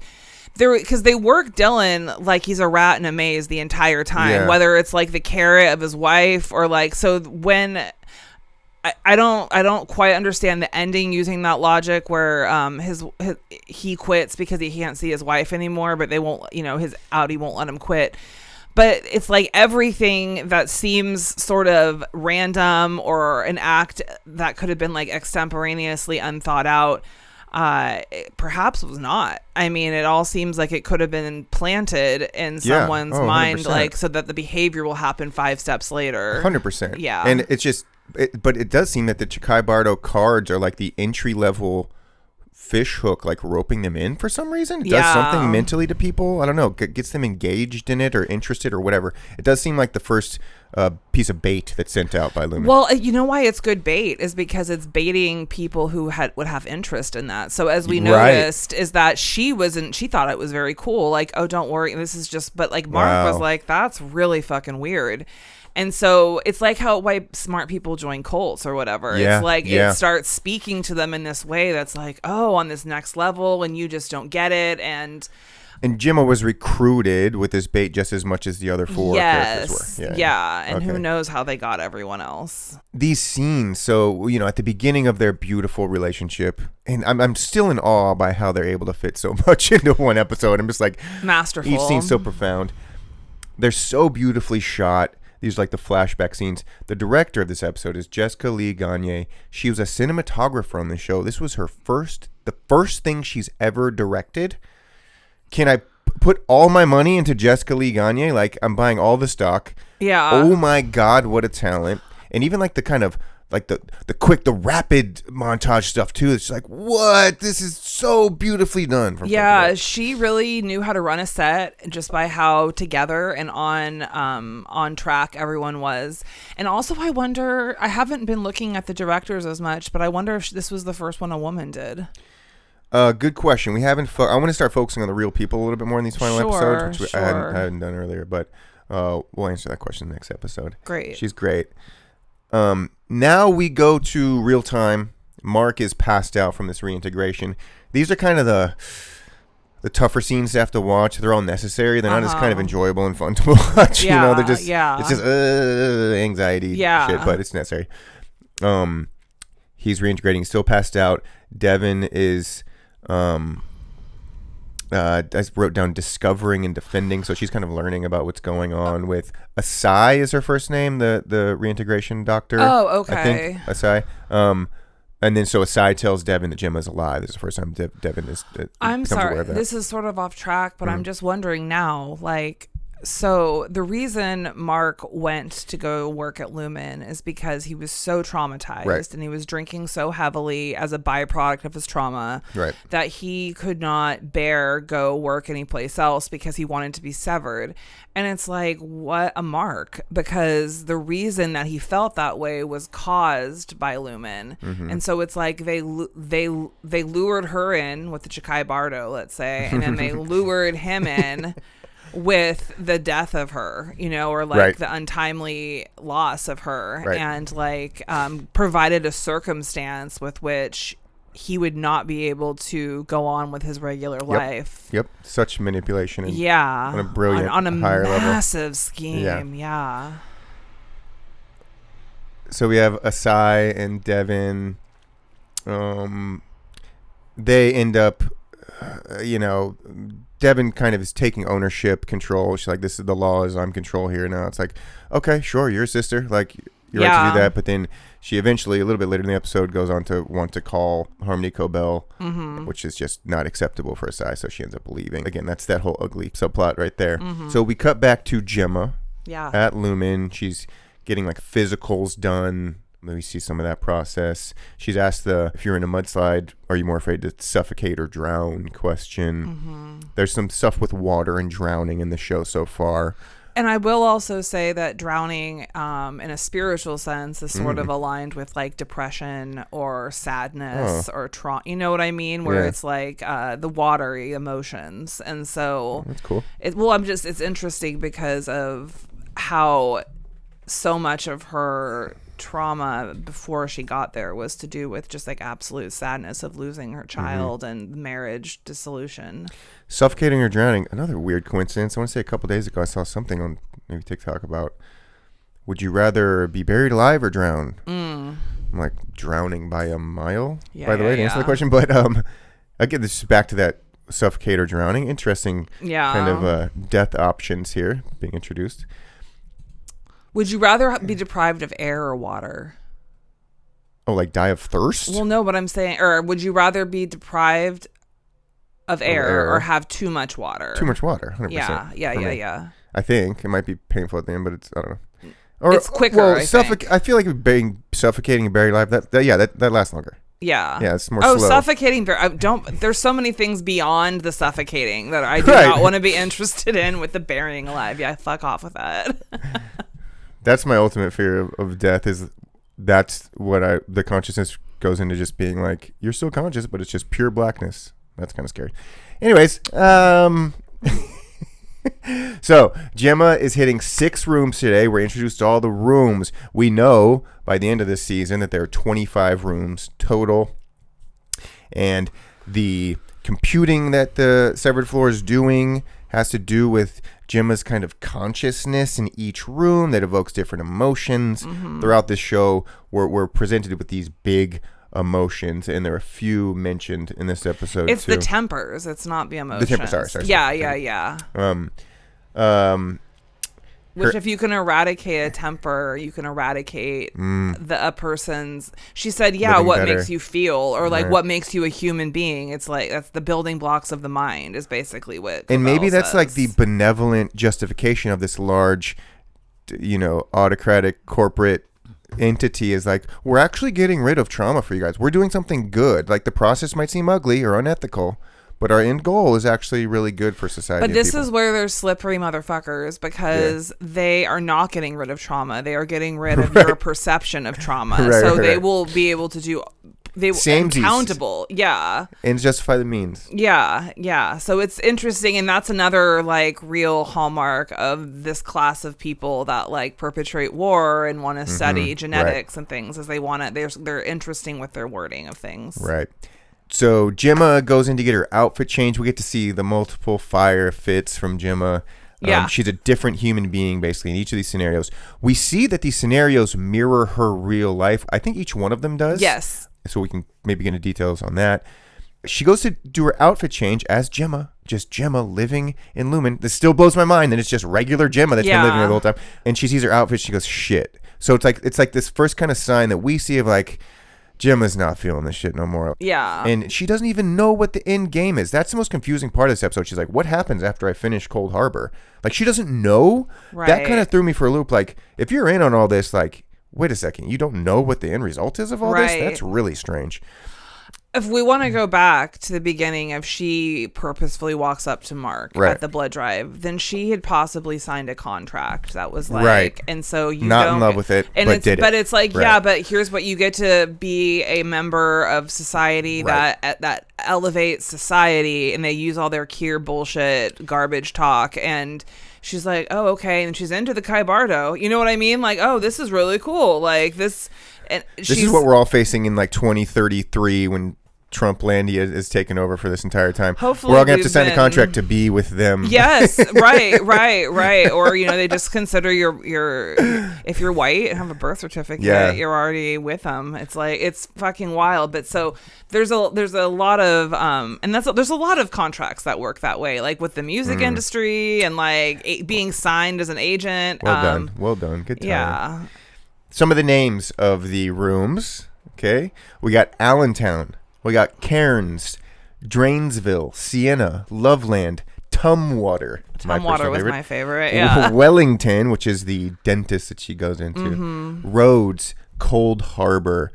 because they work Dylan like he's a rat in a maze the entire time, whether it's like the carrot of his wife or like, so when I don't quite understand the ending using that logic where he quits because he can't see his wife anymore, but they won't, his Audi won't let him quit. But it's like everything that seems sort of random or an act that could have been like extemporaneously unthought out, perhaps was not. I mean, it all seems like it could have been planted in someone's mind, 100%. Like, so that the behavior will happen 5 steps later. 100%. Yeah. And it's just, but it does seem that the Chikhai Bardo cards are like the entry level fish hook, like roping them in for some reason. It does something mentally to people. I don't know, gets them engaged in it or interested or whatever. It does seem like the first piece of bait that's sent out by Lumen. Well, you know why it's good bait is because it's baiting people who would have interest in that. So as we noticed is that she thought it was very cool. Like, oh, don't worry, this is just, but like Mark was like, that's really fucking weird. And so it's like why smart people join cults or whatever. It's like it starts speaking to them in this way that's like, oh, on this next level, and you just don't get it. And Gemma was recruited with this bait just as much as the other 4 characters were. Yeah. And who knows how they got everyone else. These scenes, so, at the beginning of their beautiful relationship, and I'm still in awe by how they're able to fit so much into one episode. I'm just like, masterful. Each scene's so profound. They're so beautifully shot. These are like the flashback scenes. The director of this episode is Jessica Lee Gagne. She was a cinematographer on the show. This was the first thing she's ever directed. Can I put all my money into Jessica Lee Gagne? Like, I'm buying all the stock. Yeah. Oh my God, what a talent. And even like the kind of like the rapid montage stuff too. It's like, what? This is so beautifully done. She really knew how to run a set just by how together and on track everyone was. And also, I wonder, I haven't been looking at the directors as much, but I wonder if this was the first one a woman did. Good question. We haven't. I want to start focusing on the real people a little bit more in these final episodes, which I hadn't done earlier. But we'll answer that question in the next episode. Great. She's great. Now we go to real time. Mark is passed out from this reintegration. These are kind of the tougher scenes to have to watch. They're all necessary. They're not as kind of enjoyable and fun to watch. They're just it's just anxiety shit, but it's necessary. He's reintegrating, still passed out. Devin is, I wrote down discovering and defending. So she's kind of learning about what's going on with Asai is her first name, the reintegration doctor. Oh, okay. I think Asai. And then so Asai tells Devin that Gemma's alive. This is the first time Devin is. I'm sorry. This is sort of off track, but I'm just wondering now, like, so the reason Mark went to go work at Lumen is because he was so traumatized and he was drinking so heavily as a byproduct of his trauma that he could not bear go work anyplace else because he wanted to be severed. And it's like, what a mark, because the reason that he felt that way was caused by Lumen. And so it's like they lured her in with the Chikhai Bardo, let's say, and then they lured him in with the death of her, you know, or like the untimely loss of her, and like provided a circumstance with which he would not be able to go on with his regular life. Such manipulation. And on a brilliant, on a higher massive level scheme. So we have Asai and Devin. They end up, Devin kind of is taking ownership, control. She's like, this is the laws. I'm control here now. It's like, okay, sure, you're a sister. Like, you're right to do that. But then she eventually, a little bit later in the episode, goes on to want to call Harmony Cobell, which is just not acceptable for Asai. So she ends up leaving. Again, that's that whole ugly subplot right there. So we cut back to Gemma at Lumen. She's getting like physicals done. We see some of that process. She's asked if you're in a mudslide, are you more afraid to suffocate or drown question. There's some stuff with water and drowning in the show so far. And I will also say that drowning in a spiritual sense is sort of aligned with like depression or sadness or trauma. You know what I mean? Where it's like the watery emotions. And so that's cool. It's interesting because of how so much of her trauma before she got there was to do with just like absolute sadness of losing her child and marriage dissolution. Suffocating or drowning, another weird coincidence. I want to say a couple days ago I saw something on maybe TikTok about, would you rather be buried alive or drown? I'm like, drowning by a mile, by the way, to answer the question. But again, this is back to that suffocate or drowning. Interesting kind of death options here being introduced. Would you rather be deprived of air or water? Oh, like die of thirst? Well, no, but I'm saying, or would you rather be deprived of air or have too much water? Too much water, 100%. Yeah. I think it might be painful at the end, but it's, I don't know. Or, it's quicker, I think. I feel like being suffocating and buried alive, that lasts longer. Yeah, it's more slow. Suffocating. There's so many things beyond the suffocating that I do not want to be interested in with the burying alive. Yeah, fuck off with that. That's my ultimate fear of death, is that's what the consciousness goes into, just being like, you're still conscious, but it's just pure blackness. That's kind of scary. Anyways, so Gemma is hitting 6 rooms today. We're introduced to all the rooms. We know by the end of this season that there are 25 rooms total. And the computing that the Severed Floor is doing has to do with Gemma's kind of consciousness in each room that evokes different emotions. Throughout this show, we're presented with these big emotions, and there are a few mentioned in this episode. It's too. The tempers. It's not the emotions. The tempers. Sorry. Yeah. Which, if you can eradicate a temper, you can eradicate a person's. She said, what better. Makes you feel, or like what makes you a human being. It's like that's the building blocks of the mind, is basically what. And maybe that's says. Like the benevolent justification of this large, autocratic corporate entity, is like, we're actually getting rid of trauma for you guys. We're doing something good. Like, the process might seem ugly or unethical, but our end goal is actually really good for society. But this is where they're slippery motherfuckers, because they are not getting rid of trauma. They are getting rid of your perception of trauma. They will be able to do. They accountable. Yeah. And justify the means. Yeah. So it's interesting, and that's another like real hallmark of this class of people that like perpetrate war and want to study genetics and things, as they want to. They're interesting with their wording of things. Right. So Gemma goes in to get her outfit changed. We get to see the multiple fire fits from Gemma. She's a different human being, basically, in each of these scenarios. We see that these scenarios mirror her real life. I think each one of them does. Yes. so we can maybe get into details on that. She goes to do her outfit change as Gemma, just Gemma living in Lumen. This still blows my mind that it's just regular Gemma that's been living there the whole time. And she sees her outfit, she goes, shit. So it's like this first kind of sign that we see of like, Gemma's not feeling this shit no more. Yeah. And she doesn't even know what the end game is. That's the most confusing part of this episode. She's like, what happens after I finish Cold Harbor? Like, she doesn't know. Right. That kind of threw me for a loop. Like, if you're in on all this, like, wait a second, you don't know what the end result is of all this? That's really strange. If we want to go back to the beginning of she purposefully walks up to Mark at the blood drive, then she had possibly signed a contract that was like, and so you not in love with it, and but it's like, yeah, but here's what you get to be a member of society that elevates society, and they use all their Kier bullshit garbage talk, and she's like, oh, okay, and she's into the Chikhai Bardo. You know what I mean? Like, oh, this is really cool. Like this. And this is what we're all facing in like 2033 when Trumplandia is taken over for this entire time. Hopefully we're all gonna have to sign a contract to be with them. Yes, right. Or they just consider your if you're white and have a birth certificate, you're already with them. It's like, it's fucking wild. But so there's a lot of and there's a lot of contracts that work that way, like with the music industry and like being signed as an agent. Well done. Good time. Yeah. Some of the names of the rooms, okay? We got Allentown, we got Cairns, Drainsville, Sienna, Loveland, Tumwater. Tumwater was my favorite, yeah. Wellington, which is the dentist that she goes into. Rhodes, Cold Harbor.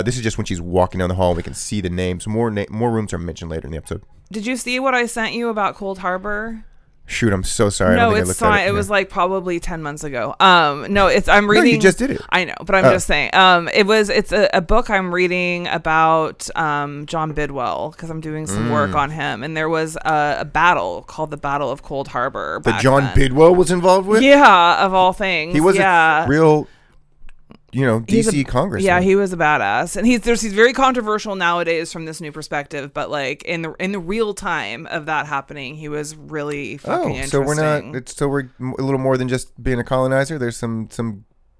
This is just when she's walking down the hall. We can see the names. More rooms are mentioned later in the episode. Did you see what I sent you about Cold Harbor? Shoot, I'm so sorry. No, it's fine. It was like probably 10 months ago. I'm reading. No, you just did it. I know, but I'm just saying. It's a book I'm reading about John Bidwell, because I'm doing some work on him, and there was a battle called the Battle of Cold Harbor. That John Bidwell was involved with? Yeah, of all things. He was a real, DC congressman. Yeah, he was a badass, and he's very controversial nowadays from this new perspective. But like in the real time of that happening, he was really fucking interesting. So we're a little more than just being a colonizer. There's some.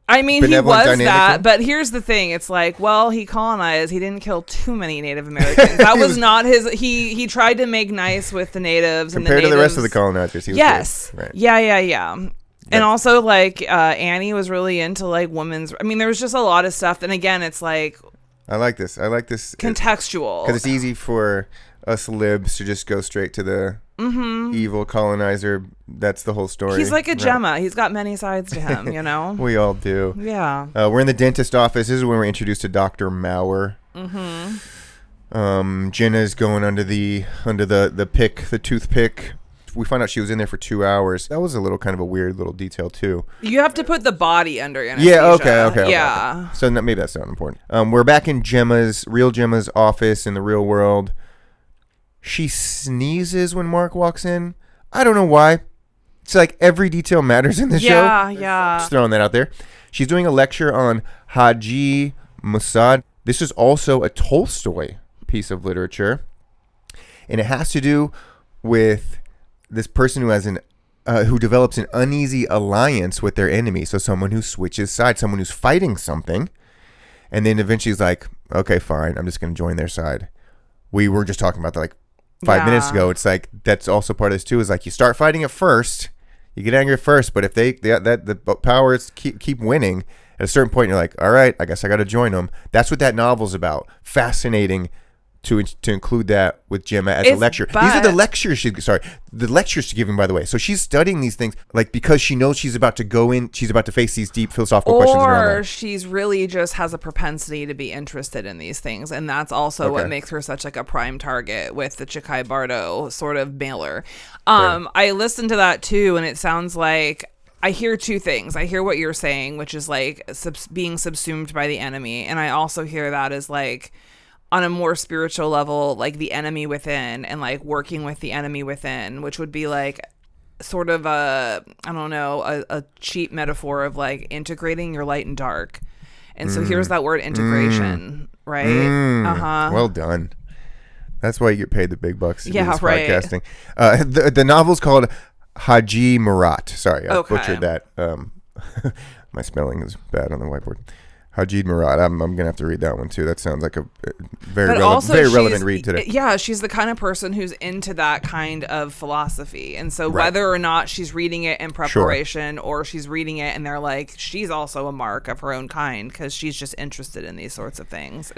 I mean, he was that, but here's the thing: it's like, well, he colonized. He didn't kill too many Native Americans. That was not his. He tried to make nice with the natives compared to the rest of the colonizers. He was good. Right. Yeah. And also, like, Annie was really into, like, women's... I mean, there was just a lot of stuff. And again, it's like... I like this. Contextual. Because it's easy for us libs to just go straight to the evil colonizer. That's the whole story. He's like a Gemma. He's got many sides to him, you know? We all do. Yeah. We're in the dentist office. This is when we're introduced to Dr. Maurer. Jenna's going under the toothpick. We found out she was in there for 2 hours. That was a little kind of a weird little detail too. You have to put the body under anesthesia. Yeah, okay. Yeah. So maybe that's not important. We're back in Gemma's office in the real world. She sneezes when Mark walks in. I don't know why. It's like every detail matters in this show. Yeah. Just throwing that out there. She's doing a lecture on Haji Musad. This is also a Tolstoy piece of literature. And it has to do with this person who has who develops an uneasy alliance with their enemy. So someone who switches sides, someone who's fighting something, and then eventually is like, okay, fine, I'm just going to join their side. We were just talking about that like 5 minutes ago. It's like, that's also part of this too, is like you start fighting at first, you get angry at first, but if the powers keep winning, at a certain point you're like, all right, I guess I got to join them. That's what that novel's about. Fascinating to include that with Gemma as a lecture. These are the lectures she's giving, by the way. So she's studying these things like because she knows she's about to face these deep philosophical questions. Or she's really just has a propensity to be interested in these things, and that's also what makes her such like a prime target with the Chikhai Bardo sort of mailer. I listened to that too, and it sounds like I hear two things. I hear what you're saying, which is like being subsumed by the enemy, and I also hear that as like on a more spiritual level, like the enemy within and like working with the enemy within, which would be like sort of a cheap metaphor of like integrating your light and dark. And so here's that word integration, right? Well done. That's why you get paid the big bucks to do this podcasting. The novel's called Haji Murat. Sorry, I butchered that. My spelling is bad on the whiteboard. Hajid Murad. I'm going to have to read that one, too. That sounds like a very relevant read today. Yeah, she's the kind of person who's into that kind of philosophy. And so whether or not she's reading it in preparation or she's reading it and they're like, she's also a mark of her own kind because she's just interested in these sorts of things.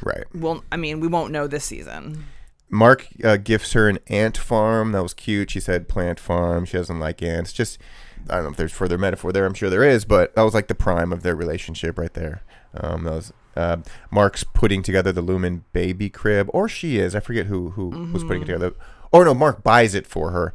Right. Well, I mean, we won't know this season. Mark gifts her an ant farm. That was cute. She said plant farm. She doesn't like ants. Just, I don't know if there's further metaphor there. I'm sure there is, but that was like the prime of their relationship right there. Mark's putting together the Lumen baby crib, or she is. I forget who was putting it together. Or no, Mark buys it for her.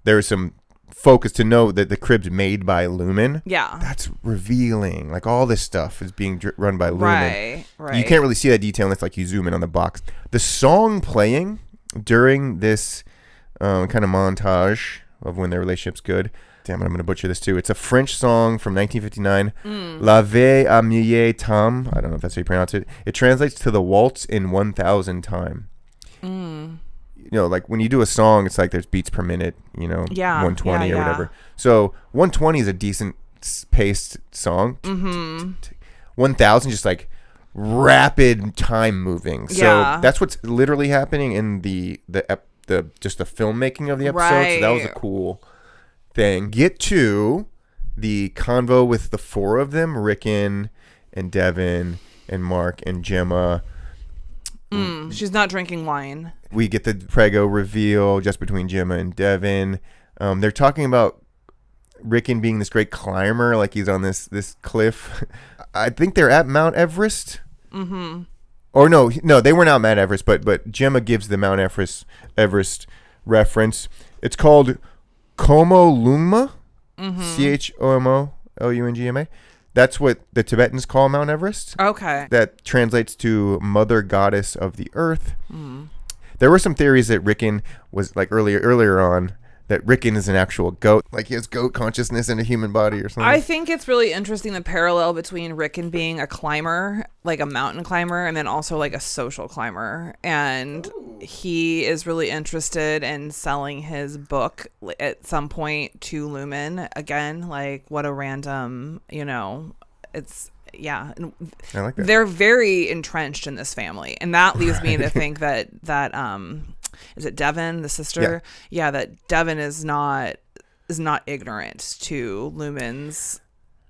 There's some focus to know that the crib's made by Lumen. Yeah. That's revealing. Like all this stuff is being run by Lumen. Right. You can't really see that detail unless like you zoom in on the box. The song playing during this kind of montage of when their relationship's good. Damn it, I'm going to butcher this too. It's a French song from 1959. La Vie à mille temps. I don't know if that's how you pronounce it. It translates to the waltz in 1,000 time. You know, like when you do a song, it's like there's beats per minute, 120 or whatever. So 120 is a decent paced song. 1,000 just like rapid time moving. So that's what's literally happening in the filmmaking of the episode. So that was a cool thing. Get to the convo with the four of them, Rickon and Devin and Mark and Gemma. She's not drinking wine. We get the Prego reveal just between Gemma and Devin. They're talking about Rickon being this great climber, like he's on this cliff. I think they're at Mount Everest. Or no, they weren't at Mount Everest, but Gemma gives the Mount Everest reference. It's called Chomolungma, Chomolungma. That's what the Tibetans call Mount Everest. Okay. That translates to Mother Goddess of the Earth. There were some theories that Rickon was like earlier on, that Rickon is an actual goat, like he has goat consciousness in a human body or something. I think it's really interesting the parallel between Rickon being a climber, like a mountain climber, and then also like a social climber. And he is really interested in selling his book at some point to Lumen. Again, like what a random, it's... Yeah, I like that. They're very entrenched in this family, and that leads me to think that is it Devin, the sister? Yeah, that Devin is not ignorant to Lumen's.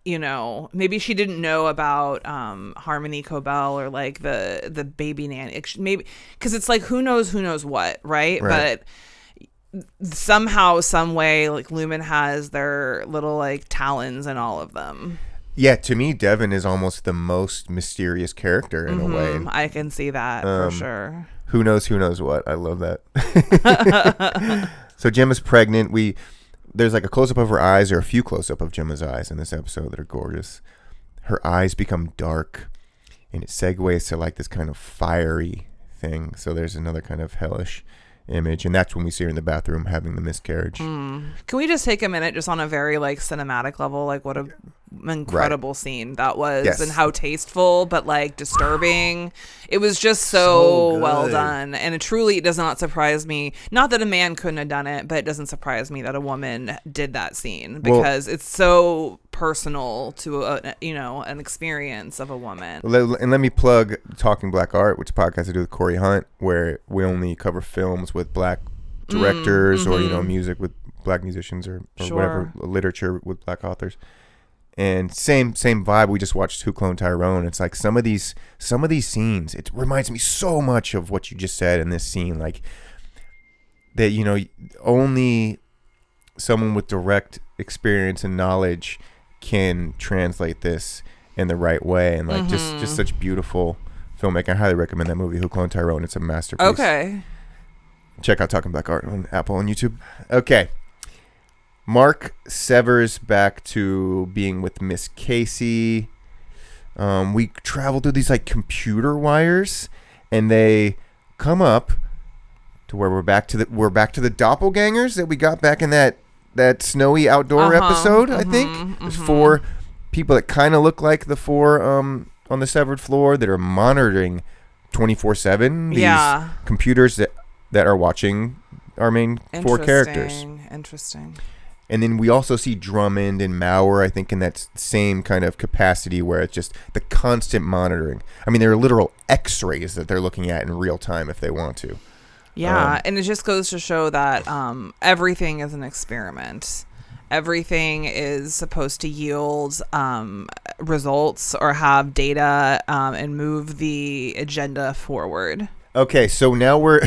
Maybe she didn't know about Harmony Cobell or like the baby nanny. Maybe because it's like who knows what, right? But somehow, some way, like Lumen has their little like talons in all of them. Yeah, to me, Devin is almost the most mysterious character in a way. I can see that for sure. Who knows what? I love that. So Gemma's pregnant. There's like a close-up of her eyes, or a few close-up of Gemma's eyes in this episode that are gorgeous. Her eyes become dark, and it segues to like this kind of fiery thing. So there's another kind of hellish image, and that's when we see her in the bathroom having the miscarriage. Can we just take a minute just on a very like cinematic level, like what a incredible scene that was, and how tasteful but like disturbing. It was just so well done, and it truly does not surprise me, not that a man couldn't have done it, but it doesn't surprise me that a woman did that scene, because it's so personal to an experience of a woman. And let me plug Talking Black Art, which is a podcast I do with Corey Hunt, where we only cover films with black directors or music with black musicians or whatever, literature with black authors. And same vibe. We just watched Who Cloned Tyrone. It's like some of these scenes, it reminds me so much of what you just said in this scene, like that only someone with direct experience and knowledge can translate this in the right way, and like just such beautiful filmmaking. I highly recommend that movie, Who Cloned Tyrone. It's a masterpiece. Okay. Check out Talking Black Art on Apple and YouTube. Okay. Mark severs back to being with Miss Casey. We travel through these like computer wires, and they come up to where we're back to the doppelgangers that we got back in that snowy outdoor episode. I think there's four people that kind of look like the four on the severed floor that are monitoring 24/7 these computers that are watching our main four characters. Interesting. And then we also see Drummond and Maurer, I think, in that same kind of capacity where it's just the constant monitoring. I mean, there are literal X-rays that they're looking at in real time if they want to. Yeah, and it just goes to show that everything is an experiment. Everything is supposed to yield results or have data and move the agenda forward. Okay, so now we're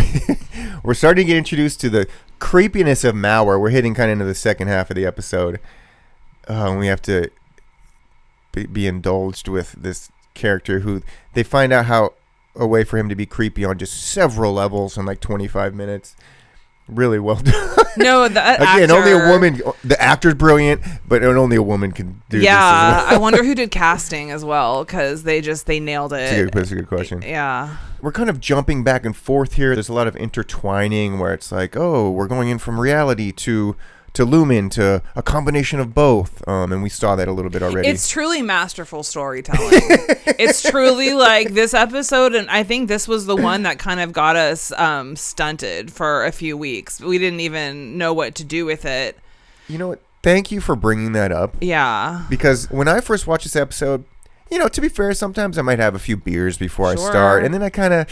starting to get introduced to the creepiness of Maurer. We're hitting kind of into the second half of the episode. We have to be indulged with this character who they find out how a way for him to be creepy on just several levels in like 25 minutes. Really well done. No, that again, actor, only a woman. The actor's brilliant, but only a woman can do this. Yeah, I wonder who did casting as well, because they nailed it. That's a good question. Yeah, we're kind of jumping back and forth here. There's a lot of intertwining where it's like, oh, we're going in from reality to Lumen to a combination of both, and we saw that a little bit already. It's truly masterful storytelling. It's truly like this episode, and I think this was the one that kind of got us stunted for a few weeks. We didn't even know what to do with it. You know what? Thank you for bringing that up. Yeah. Because when I first watched this episode, to be fair, sometimes I might have a few beers before I start, and then I kind of,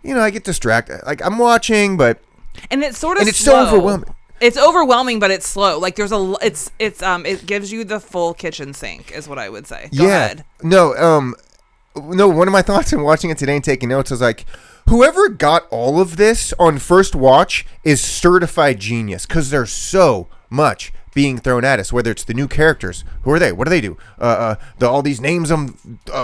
I get distracted. Like I'm watching, but and it's sort of and it's slow. So overwhelming. It's overwhelming, but it's slow. Like there's it gives you the full kitchen sink, is what I would say. Go ahead. No, one of my thoughts in watching it today and taking notes was like, whoever got all of this on first watch is certified genius, because there's so much being thrown at us, whether it's the new characters. Who are they? What do they do? All these names of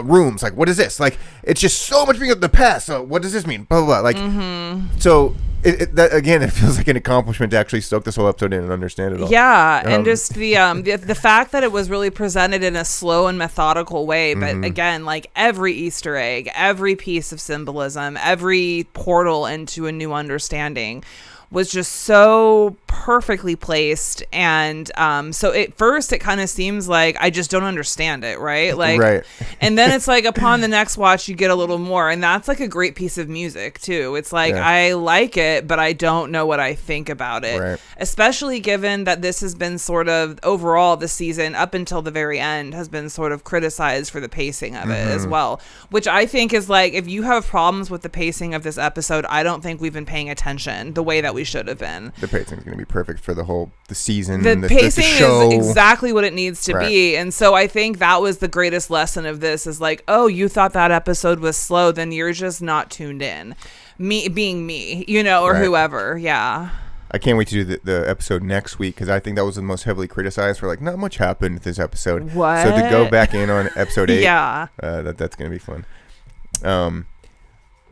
rooms. Like, what is this? Like, it's just so much being of the past. So what does this mean? Blah, blah, blah. Like, so that again, it feels like an accomplishment to actually soak this whole episode in and understand it all. Yeah, and just the fact that it was really presented in a slow and methodical way, but again, like every Easter egg, every piece of symbolism, every portal into a new understanding was just so perfectly placed. And so at first it kind of seems like I just don't understand it, right? Like, right. And then it's like upon the next watch you get a little more, and that's like a great piece of music too. It's like, yeah. I like it, but I don't know what I think about it, right. Especially given that this has been sort of overall the season up until the very end has been sort of criticized for the pacing of it as well, which I think is like, if you have problems with the pacing of this episode, I don't think we've been paying attention the way that we should have been. The pacing is going to be perfect for the season. The pacing is exactly what it needs to be. And so I think that was the greatest lesson of this, is like, oh, you thought that episode was slow, then you're just not tuned in. Me being me, or right. Whoever. Yeah. I can't wait to do the episode next week, because I think that was the most heavily criticized for, like, not much happened this episode. What? So to go back in on episode 8, yeah, that's going to be fun.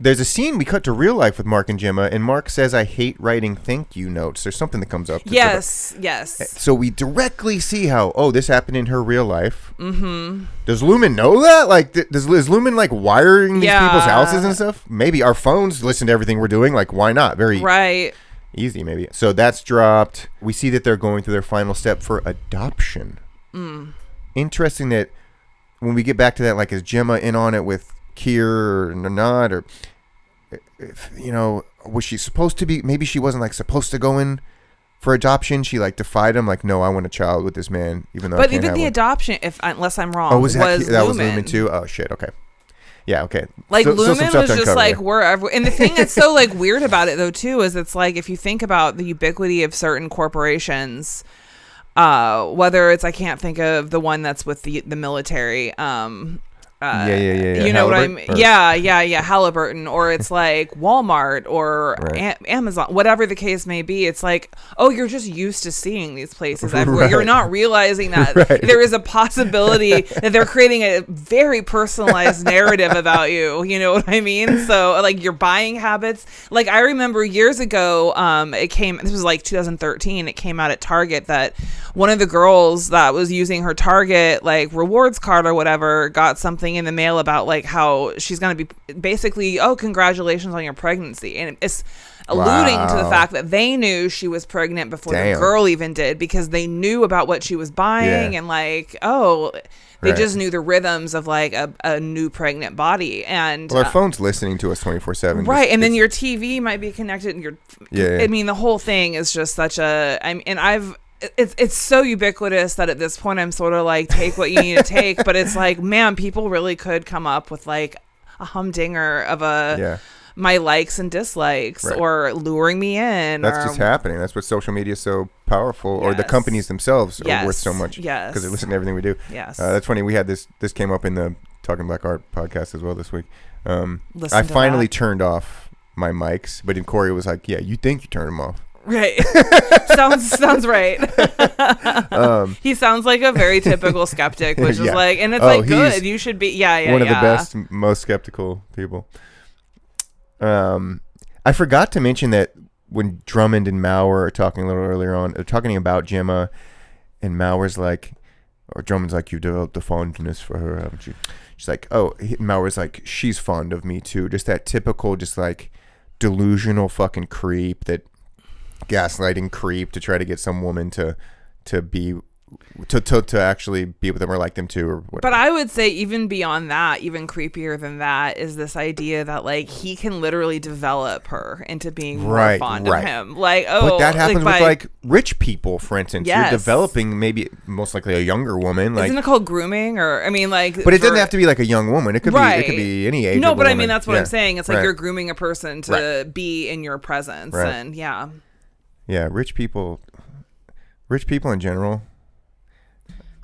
There's a scene we cut to real life with Mark and Gemma, and Mark says, I hate writing thank you notes. There's something that comes up. Yes. So we directly see how, this happened in her real life. Mm-hmm. Does Lumen know that? Like, is Lumen, like, wiring these people's houses and stuff? Maybe our phones listen to everything we're doing. Like, why not? Very right. Easy, maybe. So that's dropped. We see that they're going through their final step for adoption. Interesting that when we get back to that, like, is Gemma in on it with Kier or not, or was she supposed to be? Maybe she wasn't, like, supposed to go in for adoption. She, like, defied him, like, no, I want a child with this man, even though. But even the adoption, unless I'm wrong, was that was Lumen too? Oh shit. Okay. Yeah. Okay. Like, Lumen was just like wherever. And the thing that's so, like, weird about it though too is it's like, if you think about the ubiquity of certain corporations, whether it's, I can't think of the one that's with the military. Yeah. You know what I mean? Yeah. Halliburton, or it's like Walmart or right. Amazon, whatever the case may be. It's like, oh, you're just used to seeing these places everywhere. Right. You're not realizing that right. There is a possibility that they're creating a very personalized narrative about you. You know what I mean? So, like, your buying habits. Like, I remember years ago, this was like 2013. It came out at Target that one of the girls that was using her Target, like, rewards card or whatever, got something in the mail about, like, how she's going to be basically, congratulations on your pregnancy. And it's alluding to the fact that they knew she was pregnant before the girl even did, because they knew about what she was buying and, like, they just knew the rhythms of, like, a new pregnant body. And our phone's listening to us 24/7. Right. And then your TV might be connected, and I mean, the whole thing is just such a, it's so ubiquitous that at this point I'm sort of like, take what you need to take. But it's like, man, people really could come up with like a humdinger of my likes and dislikes, or luring me in. That's just happening. That's what social media is so powerful, or the companies themselves are worth so much. Yes, because they listen to everything we do. Yes, that's funny. We had this came up in the Talking Black Art podcast as well this week. I finally turned off my mics, but then Corey was like, "Yeah, you think you turned them off." Right. sounds right. He sounds like a very typical skeptic, which is like, and it's like, good. You should be. One of the best, most skeptical people. I forgot to mention that when Drummond and Maurer are talking a little earlier on, they're talking about Gemma, and Maurer's like, or Drummond's like, "You developed a fondness for her, haven't you?" She's like, "Oh," Maurer's like, "She's fond of me too." Just that typical, just like delusional fucking creep, that gaslighting creep to try to get some woman to be to actually be with them or like them too, or whatever. But I would say even beyond that, even creepier than that, is this idea that like he can literally develop her into being more fond of him. Like, but that happens with like rich people, for instance. Yes. You're developing maybe most likely a younger woman. Like, isn't it called grooming? Or I mean, like, but it doesn't have to be like a young woman. It could be any age. No, but I mean that's what I'm saying. It's like you're grooming a person to be in your presence, and rich people in general.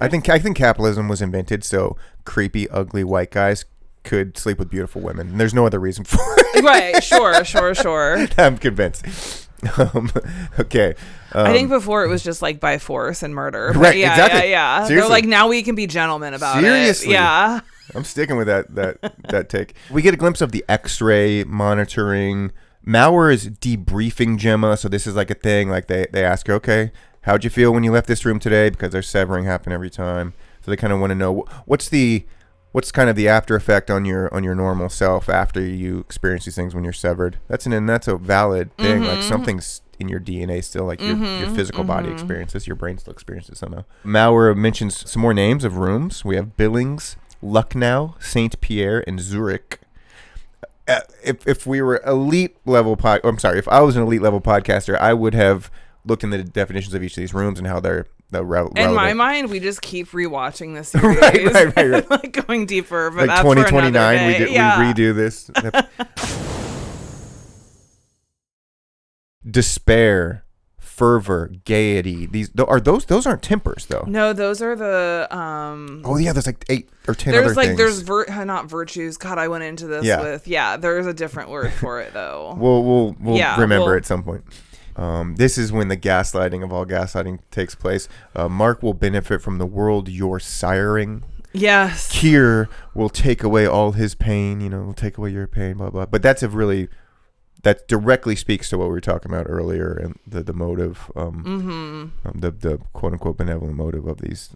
I think capitalism was invented so creepy, ugly white guys could sleep with beautiful women. There's no other reason for it. Right. Sure. I'm convinced. Okay. I think before it was just like by force and murder. Right. Exactly. Yeah. They're like, now we can be gentlemen about Seriously. it. Yeah. I'm sticking with that take. We get a glimpse of the X-ray monitoring. Maurer is debriefing Gemma, so this is like a thing. Like they ask her, okay, how'd you feel when you left this room today? Because there's severing happen every time. So they kind of want to know what's kind of the after effect on your normal self after you experience these things when you're severed. That's a valid thing. Like something's in your DNA still, like your physical body experiences, your brain still experiences somehow. Maurer mentions some more names of rooms. We have Billings, Lucknow, Saint Pierre, and Zurich. If we were if I was an elite level podcaster, I would have looked in the definitions of each of these rooms and how they're relevant. In my mind, we just keep rewatching this series. right. Like going deeper. But like 2029, we redo this. Despair, fervor, gaiety. Those aren't tempers though. No, those are the Oh yeah, there's like 8 or 10 other things. There's not virtues. God, I went into this with there's a different word for it though. We'll remember at some point. This is when the gaslighting of all gaslighting takes place. Mark will benefit from the world you're siring. Yes. Kier will take away all his pain, will take away your pain, blah, blah. But that directly speaks to what we were talking about earlier, and the motive, the quote unquote benevolent motive of these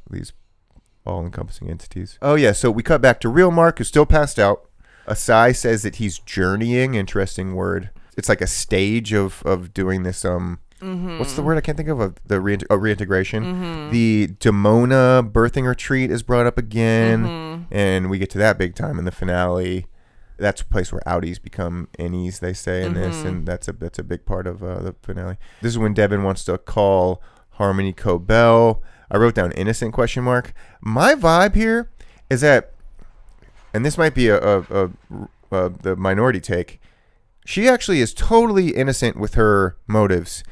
all-encompassing entities. Oh yeah, so we cut back to real Mark, who's still passed out. Asai says that he's journeying, interesting word. It's like a stage of doing this. What's the word I can't think of? The reintegration. The Demona birthing retreat is brought up again, and we get to that big time in the finale. That's a place where outies become innies, they say in this, and that's a big part of the finale. This is when Devin wants to call Harmony Cobell. I wrote down innocent ? My vibe here is that, and this might be the minority take. She actually is totally innocent with her motives.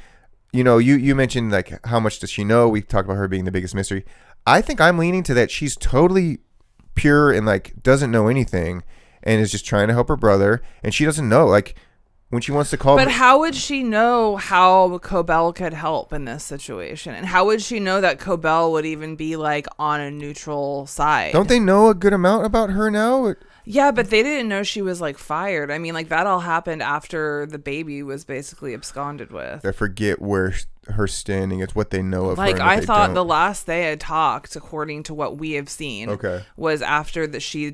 You mentioned like how much does she know? We talked about her being the biggest mystery. I think I'm leaning to that she's totally pure and like doesn't know anything and is just trying to help her brother. And she doesn't know like when she wants to call. But how would she know how Cobell could help in this situation? And how would she know that Cobell would even be like on a neutral side? Don't they know a good amount about her now? Yeah, but they didn't know she was like fired. I mean, like that all happened after the baby was basically absconded with. I forget where her standing is, what they know of her. Like I thought the last they had talked, according to what we have seen, was after that she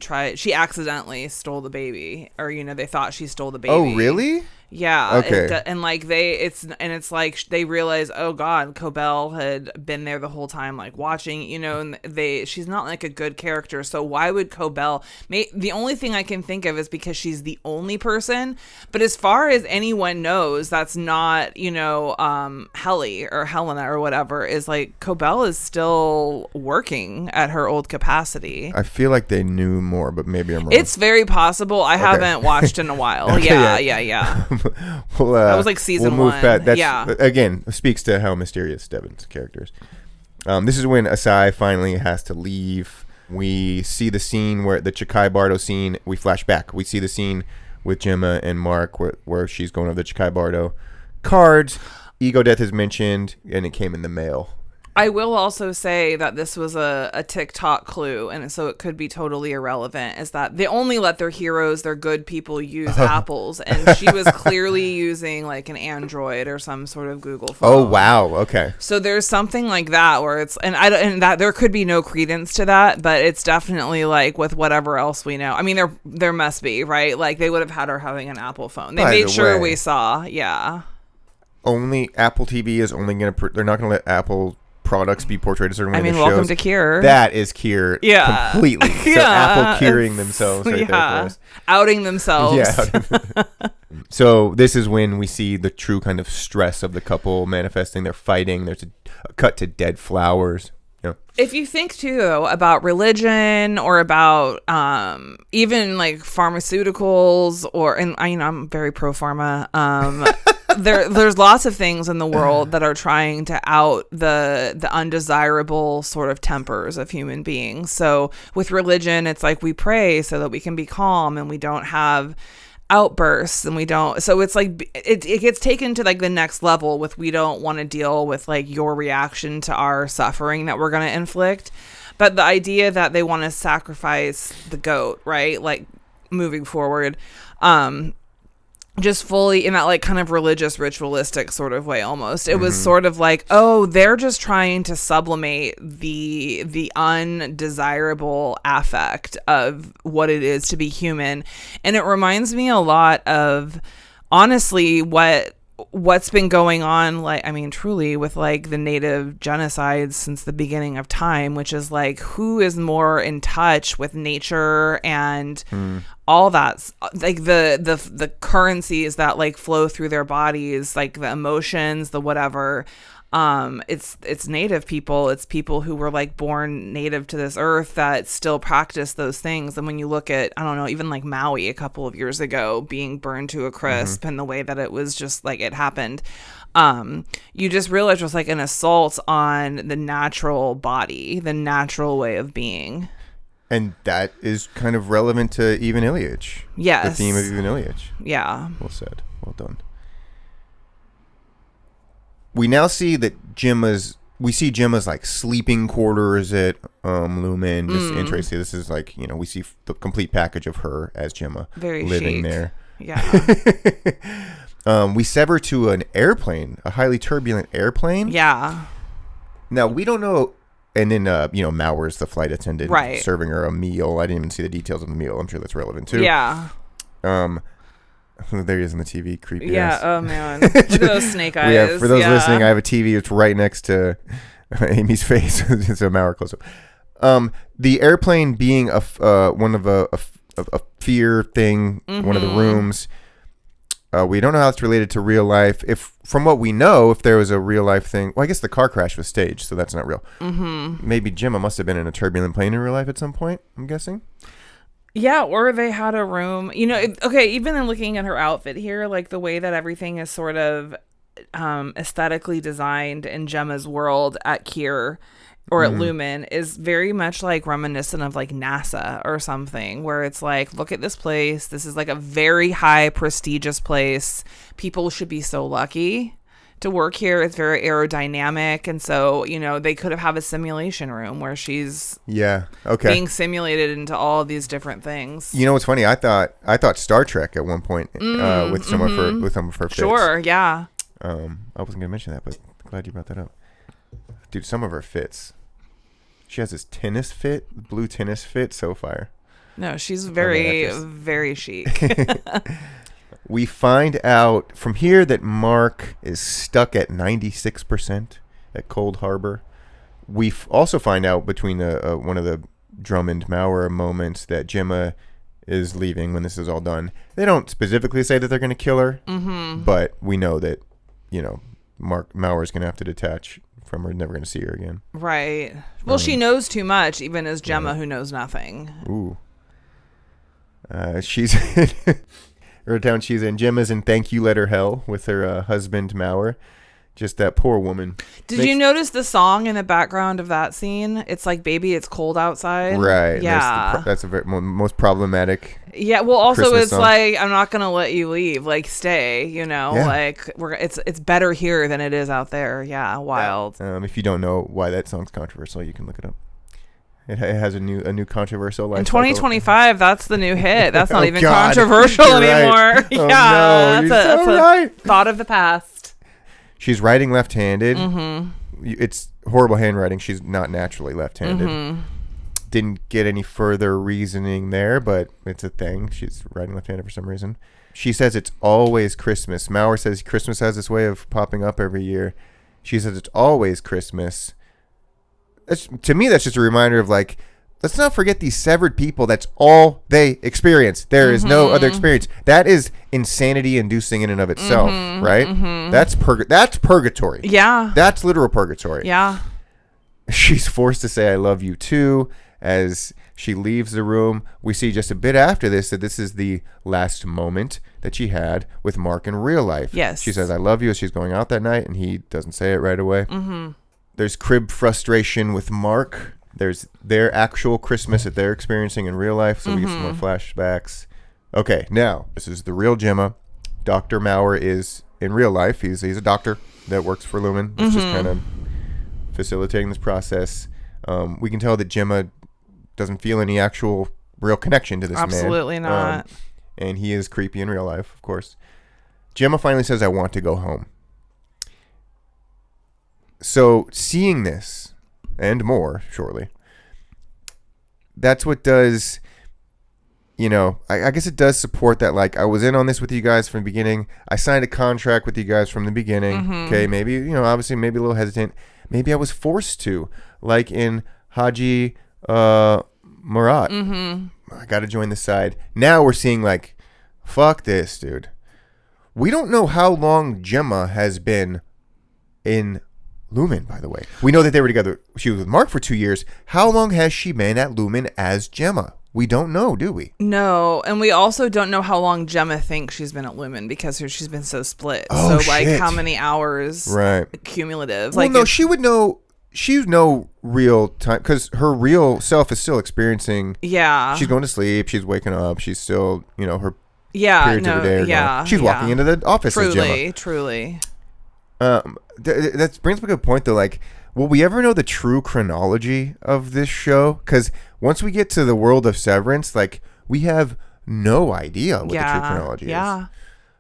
accidentally stole the baby, or they thought she stole the baby. Oh, really? Yeah. Okay. And like it's like they realize, oh God, Cobell had been there the whole time, like watching, you know, and she's not like a good character. So why would Cobell the only thing I can think of is because she's the only person. But as far as anyone knows, that's not, you know, Helly or Helena or whatever, is like Cobell is still working at her old capacity. I feel like they knew more, but maybe I'm wrong. It's very possible. I haven't watched in a while. Okay, yeah. Well, that was like season we'll move 1. That's, yeah. Again, speaks to how mysterious Devon's character is. This is when Asai finally has to leave. We see the scene where the Chikhai Bardo scene. We flash back. We see the scene with Gemma and Mark where she's going over the Chikhai Bardo cards. Ego death is mentioned, and it came in the mail. I will also say that this was a TikTok clue, and so it could be totally irrelevant, is that they only let their heroes, their good people, use apples, and she was clearly using like an Android or some sort of Google phone. Oh, wow. Okay. So there's something like that where it's, and that there could be no credence to that, but it's definitely like with whatever else we know. I mean, there must be, right? Like they would have had her having an Apple phone. They made sure we saw, yeah. Only Apple TV is only going to, they're not going to let Apple products be portrayed a certain way. I mean, welcome to Kier. That is Kier completely. So Apple Kiering themselves right there for us. Outing themselves. Yeah. So this is when we see the true kind of stress of the couple manifesting. They're fighting. There's a cut to dead flowers. Yeah. If you think too about religion or about even like pharmaceuticals and I'm very pro pharma. There's lots of things in the world that are trying to out the undesirable sort of tempers of human beings. So with religion, it's like we pray so that we can be calm and we don't have outbursts, and we don't, so it's like it gets taken to like the next level with, we don't want to deal with like your reaction to our suffering that we're going to inflict. But the idea that they want to sacrifice the goat, right, like moving forward, just fully in that like kind of religious ritualistic sort of way almost. It was sort of like, oh, they're just trying to sublimate the undesirable affect of what it is to be human. And it reminds me a lot of honestly what's been going on, like, I mean, truly with like the native genocides since the beginning of time, which is like, who is more in touch with nature and all that, like the currencies that like flow through their bodies, like the emotions, the whatever. It's native people. It's people who were like born native to this earth that still practice those things. And when you look at, I don't know, even like Maui a couple of years ago being burned to a crisp and the way that it was just like it happened, you just realize it was like an assault on the natural body, the natural way of being. And that is kind of relevant to Even Ilyich. Yes. The theme of Even Ilyich. Yeah. Well said. Well done. We now see that Gemma's like sleeping quarters at Lumen. Just interesting. This is like, you know, we see the complete package of her as Gemma living chic. There. Yeah. We sever to an airplane, a highly turbulent airplane. Yeah. Now we don't know. And then, Mauer's the flight attendant serving her a meal. I didn't even see the details of the meal. I'm sure that's relevant too. Yeah. There he is on the TV, creepy. Yeah. ass. Oh man, look at those snake eyes. Yeah. For those listening, I have a TV. It's right next to Amy's face. It's a Mauer close up. The airplane being a fear thing, one of the rooms. We don't know how it's related to real life. If from what we know, if there was a real life thing, well, I guess the car crash was staged, so that's not real. Maybe Gemma must have been in a turbulent plane in real life at some point, I'm guessing. Yeah, or they had a room. Even in looking at her outfit here, like the way that everything is sort of aesthetically designed in Gemma's world at Kier or at Lumen is very much like reminiscent of like NASA or something, where it's like, look at this place. This is like a very high prestigious place. People should be so lucky to work here. It's very aerodynamic. And so, they could have a simulation room where she's being simulated into all of these different things. You know what's funny? I thought Star Trek at one point with some of her fits. Sure, yeah. I wasn't going to mention that, but glad you brought that up. Dude, some of her fits. She has this blue tennis fit, so fire. No, she's very, very chic. We find out from here that Mark is stuck at 96% at Cold Harbor. We also find out between one of the Drummond Maurer moments that Gemma is leaving when this is all done. They don't specifically say that they're going to kill her, but we know that, Mark Mauer's going to have to detach from her, never going to see her again. Right. Well, she knows too much, even as Gemma, who knows nothing. Ooh. She's she's in Gemma's in thank you letter hell with her husband Maurer. Just that poor woman. Did you notice the song in the background of that scene? It's like, "Baby, it's cold outside." Right. Yeah. That's a very most problematic. Yeah. Well, also Christmas it's song. like, I'm not gonna let you leave. Like, stay. Like it's better here than it is out there. Yeah. Wild. If you don't know why that song's controversial, you can look it up. It has a new controversial life in 2025. That's the new hit. That's not even God. controversial You're anymore. Right. Yeah. Oh, no. That's a right. thought of the past. She's writing left-handed. It's horrible handwriting. She's not naturally left-handed. Didn't get any further reasoning there, but it's a thing. She's writing left-handed for some reason. She says it's always Christmas. Maurer says Christmas has this way of popping up every year. She says it's always Christmas. To me, that's just a reminder of like, let's not forget these severed people. That's all they experience. There is no other experience. That is insanity inducing in and of itself, right? That's purgatory. Yeah. That's literal purgatory. Yeah. She's forced to say I love you too as she leaves the room. We see just a bit after this that this is the last moment that she had with Mark in real life. Yes. She says I love you as she's going out that night, and he doesn't say it right away. There's crib frustration with Mark. There's their actual Christmas that they're experiencing in real life, so we get some more flashbacks. Okay, now, this is the real Gemma. Dr. Maurer is, in real life, he's a doctor that works for Lumen. It's just kind of facilitating this process. We can tell that Gemma doesn't feel any actual real connection to this man. Absolutely not. And he is creepy in real life, of course. Gemma finally says, I want to go home. So, seeing this, and more shortly, that's what does, I guess it does support that, like, I was in on this with you guys from the beginning. I signed a contract with you guys from the beginning. Okay, maybe, obviously maybe a little hesitant. Maybe I was forced to, like in Haji Murat. I got to join the side. Now we're seeing, like, fuck this, dude. We don't know how long Gemma has been in Lumen, by the way. We know that they were together. She was with Mark for 2 years. How long has she been at Lumen as Gemma? We don't know, do we? No, and we also don't know how long Gemma thinks she's been at Lumen because she's been so split. Oh, so, like, shit. how many hours? Right. Cumulative. Well, like, no, she would know. She's no real time because her real self is still experiencing. Yeah. She's going to sleep. She's waking up. She's still, her yeah, periods no, of the day are yeah, going. She's walking into the office as Gemma. Truly. That brings up a good point, though. Like, will we ever know the true chronology of this show? Because once we get to the world of Severance, like, we have no idea what the true chronology is.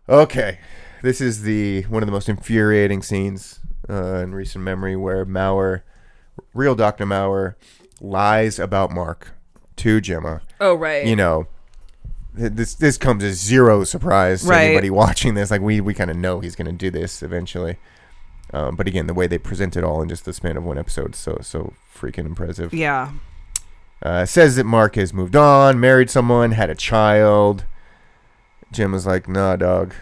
Okay. This is one of the most infuriating scenes in recent memory where Maurer, real Dr. Maurer, lies about Mark to Gemma. Oh, right. This comes as zero surprise to anybody watching this. Like, we kind of know he's going to do this eventually. But again, the way they present it all in just the span of one episode is so freaking impressive. Yeah. Says that Mark has moved on, married someone, had a child. Gemma's like, nah, dog.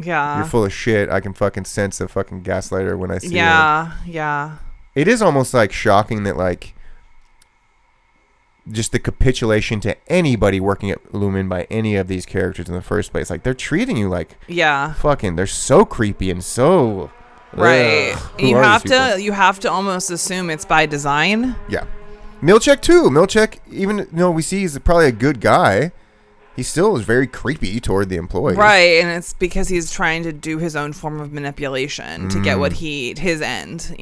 Yeah. You're full of shit. I can fucking sense a fucking gaslighter when I see it. Yeah. It is almost like shocking that, like, just the capitulation to anybody working at Lumen by any of these characters in the first place. Like, they're treating you like fucking, they're so creepy and so right. You have to almost assume it's by design. Yeah. Milchek too. Milchek, even though we see he's probably a good guy, he still is very creepy toward the employees. Right, and it's because he's trying to do his own form of manipulation to get his end,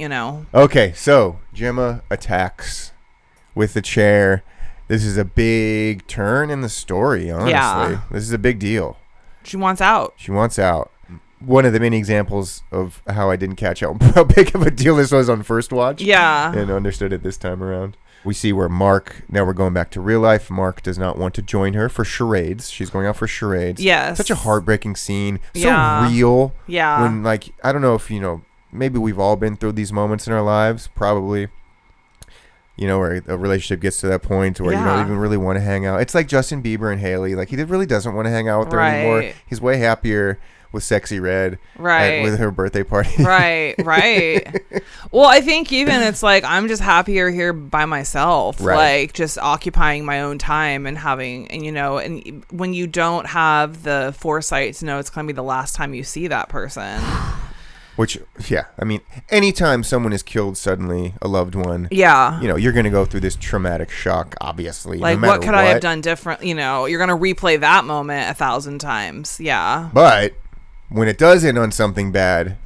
Okay, so Gemma attacks with the chair. This is a big turn in the story, honestly. Yeah. This is a big deal. She wants out. One of the many examples of how I didn't catch out how big of a deal this was on first watch. Yeah. And understood it this time around. We see where Mark, now we're going back to real life. Mark does not want to join her for charades. She's going out for charades. Yes. Such a heartbreaking scene. So real. Yeah. When, like, I don't know if, maybe we've all been through these moments in our lives. Probably. Where a relationship gets to that point where you don't even really want to hang out. It's like Justin Bieber and Haley. Like, he really doesn't want to hang out with her anymore. He's way happier with Sexy Red, with her birthday party. Right. Well, I think even it's like, I'm just happier here by myself, like just occupying my own time and having, and when you don't have the foresight to know it's going to be the last time you see that person. Which, I mean, anytime someone is killed suddenly, a loved one, you're going to go through this traumatic shock, obviously. Like, no what could I have done different? You're going to replay that moment 1,000 times. Yeah. But when it does end on something bad,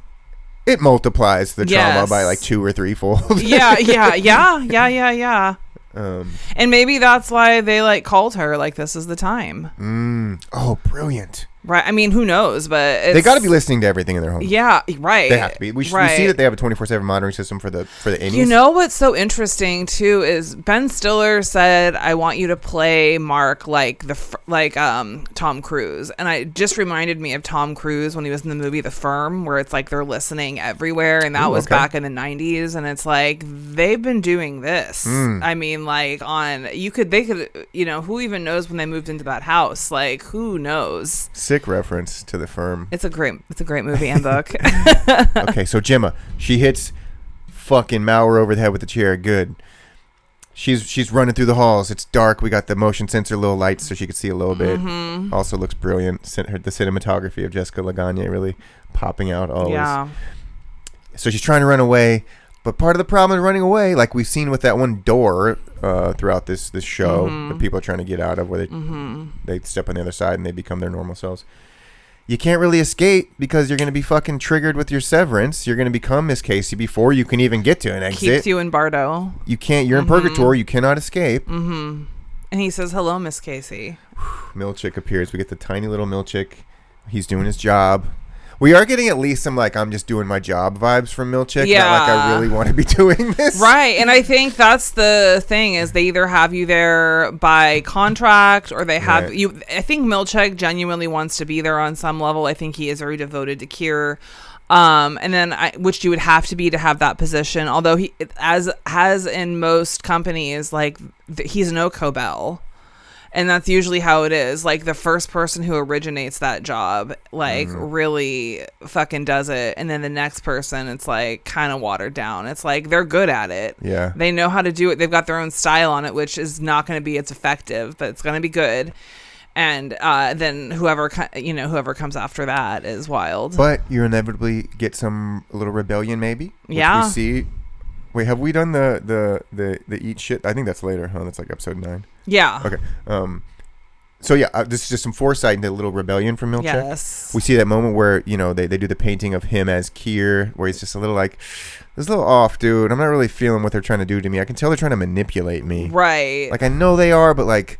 it multiplies the trauma by like 2 or 3-fold. Yeah. And maybe that's why they like called her like, this is the time. Oh, brilliant. Right. I mean, who knows? But they got to be listening to everything in their home. Yeah. Right. They have to be. We see that they have a 24/7 monitoring system for the innies. You know what's so interesting too is Ben Stiller said, "I want you to play Mark like Tom Cruise," and it just reminded me of Tom Cruise when he was in the movie The Firm, where it's like they're listening everywhere, and that was back in the 90s, and it's like they've been doing this. I mean, like they could, who even knows when they moved into that house? Like, who knows? Sick reference to The Firm. It's a great movie and book. Okay, so Gemma, she hits fucking Maurer over the head with the chair. Good. She's running through the halls. It's dark. We got the motion sensor little lights so she could see a little bit. Also looks brilliant. The cinematography of Jessica Lagagne really popping out always. Yeah. So she's trying to run away, but part of the problem is running away, like we've seen with that one door throughout this show that people are trying to get out of, where they step on the other side and they become their normal selves. You can't really escape because you're going to be fucking triggered with your severance. You're going to become Miss Casey before you can even get to an exit. Keeps you in Bardo. You can't. You're in purgatory. You cannot escape. And he says, "Hello, Miss Casey." Milchick appears. We get the tiny little Milchick. He's doing his job. We are getting at least some like I'm just doing my job vibes from Milchick. Yeah. Not like I really want to be doing this. Right. And I think that's the thing is they either have you there by contract or they have you. I think Milchick genuinely wants to be there on some level. I think he is very devoted to Kier. And then which you would have to be to have that position. Although he, as in most companies, like he's no Cobell. And that's usually how it is. Like the first person who originates that job, like really fucking does it. And then the next person, it's like kind of watered down. It's like they're good at it. Yeah. They know how to do it. They've got their own style on it, which is not going to be as effective, but it's going to be good. And then whoever comes after that is wild. But you inevitably get a little rebellion, maybe. Yeah. We see. Wait, have we done the eat shit? I think that's later, huh? That's like episode 9. Yeah. Okay. So yeah, this is just some foresight into a little rebellion from Milchick. Yes. We see that moment where they do the painting of him as Kier, where he's just a little like, "This is a little off, dude. I'm not really feeling what they're trying to do to me. I can tell they're trying to manipulate me. Right. Like I know they are, but like."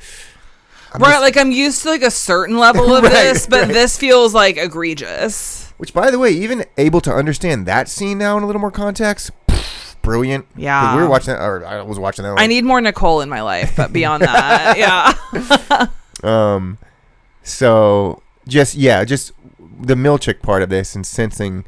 I'm used to like a certain level of this, but this feels like egregious. Which, by the way, even able to understand that scene now in a little more context. Brilliant. Yeah. We were watching that, or I was watching that. Like, I need more Nicole in my life, but beyond that, yeah. So just the Milchick part of this and sensing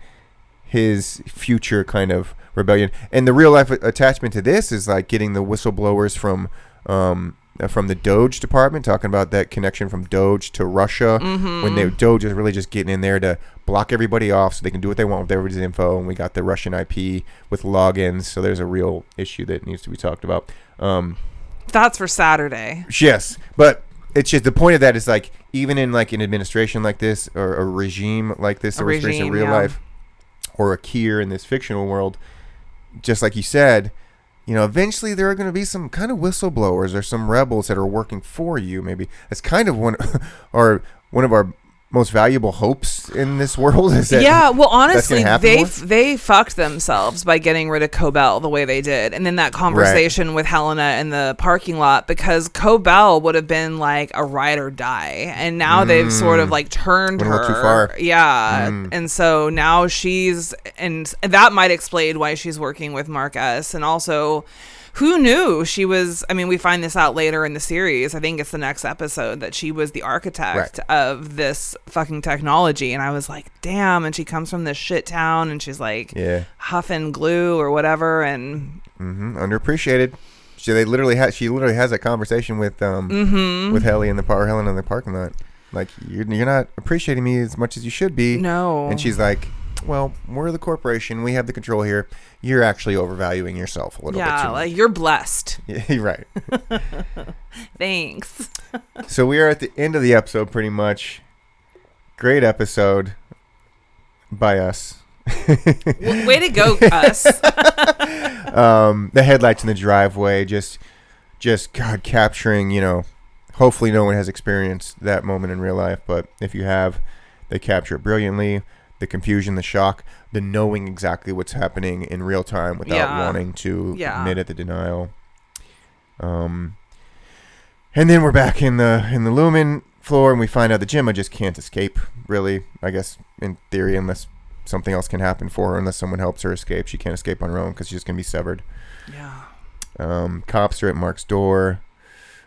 his future kind of rebellion, and the real life attachment to this is like getting the whistleblowers from the Doge department, talking about that connection from Doge to Russia, when Doge is really just getting in there to block everybody off so they can do what they want with everybody's info, and we got the Russian IP with logins, so there's a real issue that needs to be talked about. That's for Saturday. Yes, but it's just the point of that is like even in like an administration like this or a regime like this, or in real life, or a Kier in this fictional world, just like you said, eventually there are going to be some kind of whistleblowers or some rebels that are working for you. Maybe that's kind of one of our most valuable hopes in this world. Is that well, honestly, they fucked themselves by getting rid of Cobell the way they did, and then that conversation with Helena in the parking lot, because Cobell would have been like a ride or die, and now they've sort of like turned her too far. And so now and that might explain why she's working with Mark S. And also who knew she was, I mean, we find this out later in the series. I think it's the next episode that she was the architect of this fucking technology. And I was like, damn. And she comes from this shit town and she's like huffing glue or whatever. And underappreciated. She literally has that conversation with Helen in the parking lot. Like, you're not appreciating me as much as you should be. No. And she's like, well, we're the corporation. We have the control here. You're actually overvaluing yourself a little bit too much. Yeah, like, you're blessed. Yeah, right. Thanks. So we are at the end of the episode, pretty much. Great episode by us. Way to go, us. The headlights in the driveway, just God, capturing, hopefully no one has experienced that moment in real life, but if you have, they capture it brilliantly. The confusion, the shock, the knowing exactly what's happening in real time without wanting to admit it, the denial. And then we're back in the Lumen floor, and we find out that Gemma just can't escape, really, I guess, in theory, unless something else can happen for her, unless someone helps her escape. She can't escape on her own because she's just going to be severed. Yeah. Cops are at Mark's door.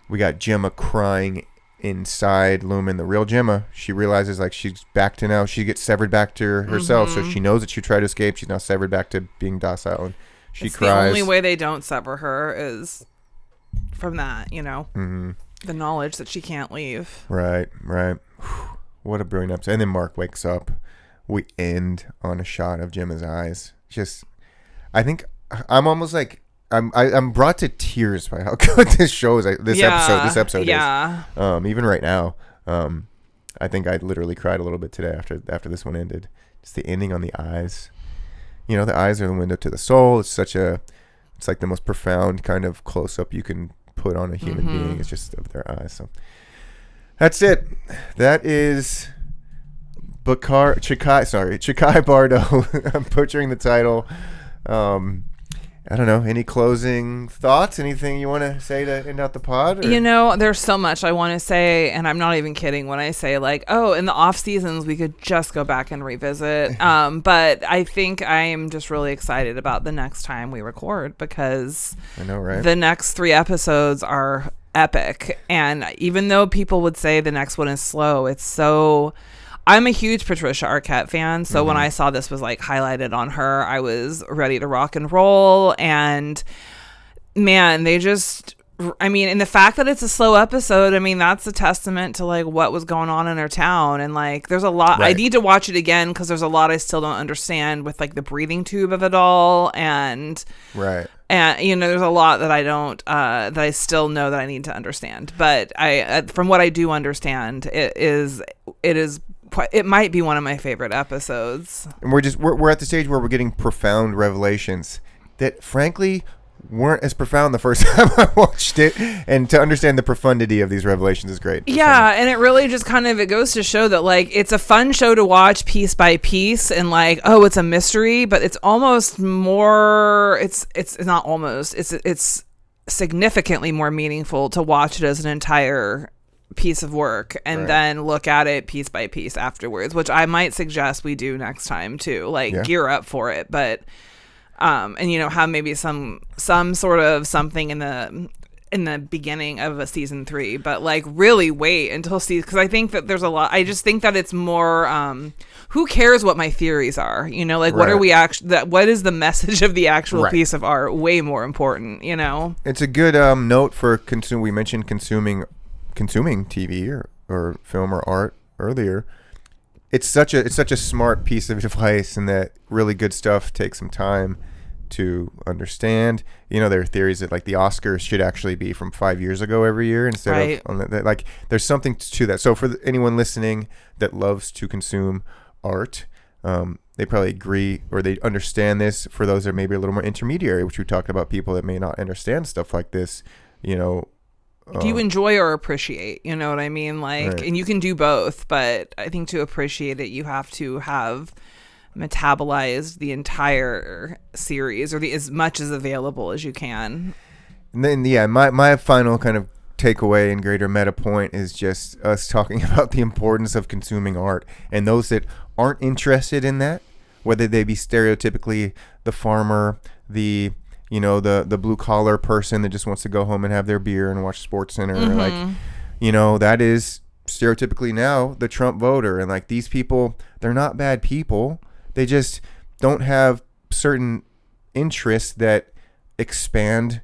We got Gemma crying inside Lumen, the real Gemma. She realizes, like, she's back to now. She gets severed back to herself, so she knows that she tried to escape. She's now severed back to being docile, and she cries. The only way they don't sever her is from that, the knowledge that she can't leave. Right. What a brilliant episode. And then Mark wakes up. We end on a shot of Gemma's eyes. Just, I think I'm almost like, I'm brought to tears by how good this show is. This episode is. Even right now, I think I literally cried a little bit today after this one ended. Just the ending on the eyes. The eyes are the window to the soul. It's like the most profound kind of close up you can put on a human being. It's just of their eyes. So that's it. That is Chikhai Bardo. I'm butchering the title. I don't know. Any closing thoughts? Anything you want to say to end out the pod? Or? There's so much I want to say, and I'm not even kidding when I say, like, in the off seasons we could just go back and revisit. But I think I am just really excited about the next time we record, because I know, right? The next 3 episodes are epic, and even though people would say the next one is slow, it's so. I'm a huge Patricia Arquette fan, so when I saw this was like highlighted on her, I was ready to rock and roll. And man, and the fact that it's a slow episode, I mean, that's a testament to like what was going on in her town. And like, there's a lot. I need to watch it again because there's a lot I still don't understand with like the breathing tube of it all, and there's a lot that I don't that I still know that I need to understand. But from what I do understand, it might be one of my favorite episodes. And we're at the stage where we're getting profound revelations that frankly weren't as profound the first time I watched it, and to understand the profundity of these revelations is great. Yeah, and it really just it goes to show that like it's a fun show to watch piece by piece, and like, it's a mystery, but it's almost more it's not almost it's significantly more meaningful to watch it as an entire piece of work and then look at it piece by piece afterwards, which I might suggest we do next time too, like gear up for it, but and have maybe some sort of something in the beginning of a season 3, but like really wait until because I think that there's a lot. I just think that it's more who cares what my theories are, what are we what is the message of the actual piece of art? Way more important. It's a good note for we mentioned consuming TV or film or art earlier. It's such a smart piece of advice, and that really good stuff takes some time to understand. There are theories that like the Oscars should actually be from 5 years ago every year instead of like there's something to that. So for anyone listening that loves to consume art, they probably agree or they understand this. For those that are maybe a little more intermediary, which we talked about, people that may not understand stuff like this, do you enjoy or appreciate? You know what I mean? Like, and you can do both, but I think to appreciate it, you have to have metabolized the entire series or as much as available as you can. And then, my final kind of takeaway and greater meta point is just us talking about the importance of consuming art, and those that aren't interested in that, whether they be stereotypically the farmer, the the blue collar person that just wants to go home and have their beer and watch SportsCenter. Like, that is stereotypically now the Trump voter. And like these people, they're not bad people. They just don't have certain interests that expand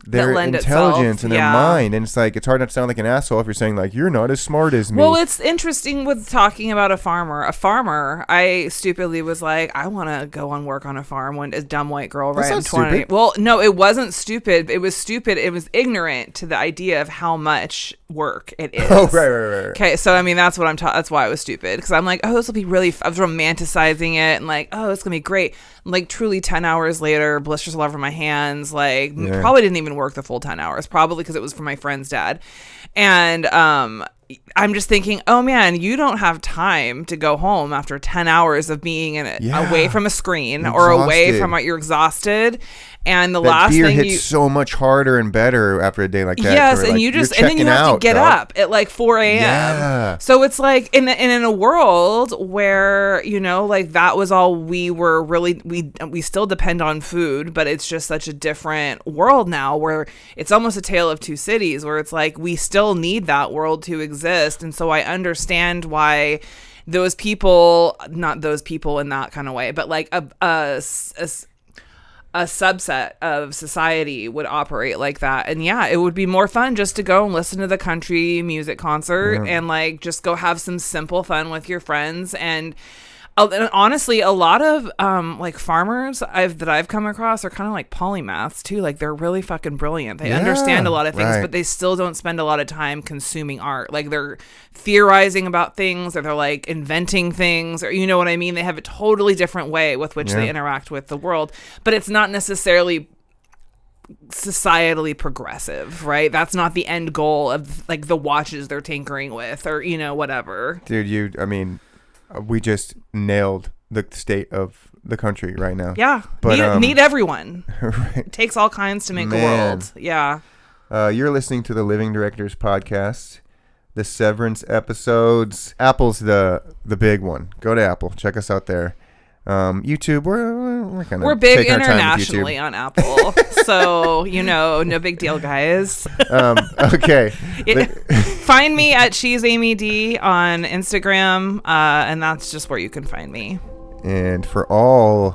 their intelligence and their mind. And it's like, it's hard not to sound like an asshole if you're saying like, you're not as smart as me. Well, it's interesting with talking about a farmer. I stupidly was like, I want to go on work on a farm when a dumb white girl, right? I'm 20. Stupid. Well, no, it wasn't stupid. It was stupid. It was ignorant to the idea of how much work it is. Oh, right. Okay, so I mean, that's what that's why it was stupid. Because I'm like, oh, this will be really, I was romanticizing it and like, oh, it's going to be great. Like truly 10 hours later, blisters all over my hands. Like probably didn't even work the full 10 hours, probably because it was for my friend's dad. And I'm just thinking, oh man, you don't have time to go home after 10 hours of being in it, away from a screen or away from you're exhausted. And the last beer thing hits so much harder and better after a day like that. Yes, and like, and then you have to get up at like 4 a.m. Yeah. So it's like in a world where like that was all we were really we still depend on food, but it's just such a different world now where it's almost a tale of two cities where it's like we still need that world to exist. And so I understand why those people, not those people in that kind of way, but like a subset of society would operate like that. And it would be more fun just to go and listen to the country music concert and like just go have some simple fun with your friends. And honestly, a lot of like farmers that I've come across are kind of like polymaths too. Like they're really fucking brilliant. They understand a lot of things, but they still don't spend a lot of time consuming art. Like they're theorizing about things, or they're like inventing things, or you know what I mean? They have a totally different way with which they interact with the world, but it's not necessarily societally progressive, right? That's not the end goal of like the watches they're tinkering with, or whatever. Dude, we just nailed the state of the country right now. Yeah, but need everyone. Right. It takes all kinds to make a world. Yeah. You're listening to the Living Directors Podcast, the Severance episodes. Apple's the big one. Go to Apple. Check us out there. YouTube, we're big internationally on Apple, so no big deal, guys. Okay. Find me at She's Amy D on Instagram, and that's just where you can find me. And for all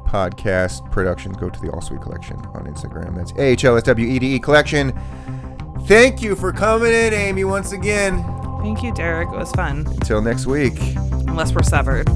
podcast productions, go to the Ahlswede Collection on Instagram. That's AHLSWEDE Collection. Thank you for coming in, Amy, once again. Thank you, Derek. It was fun. Until next week. Unless we're severed.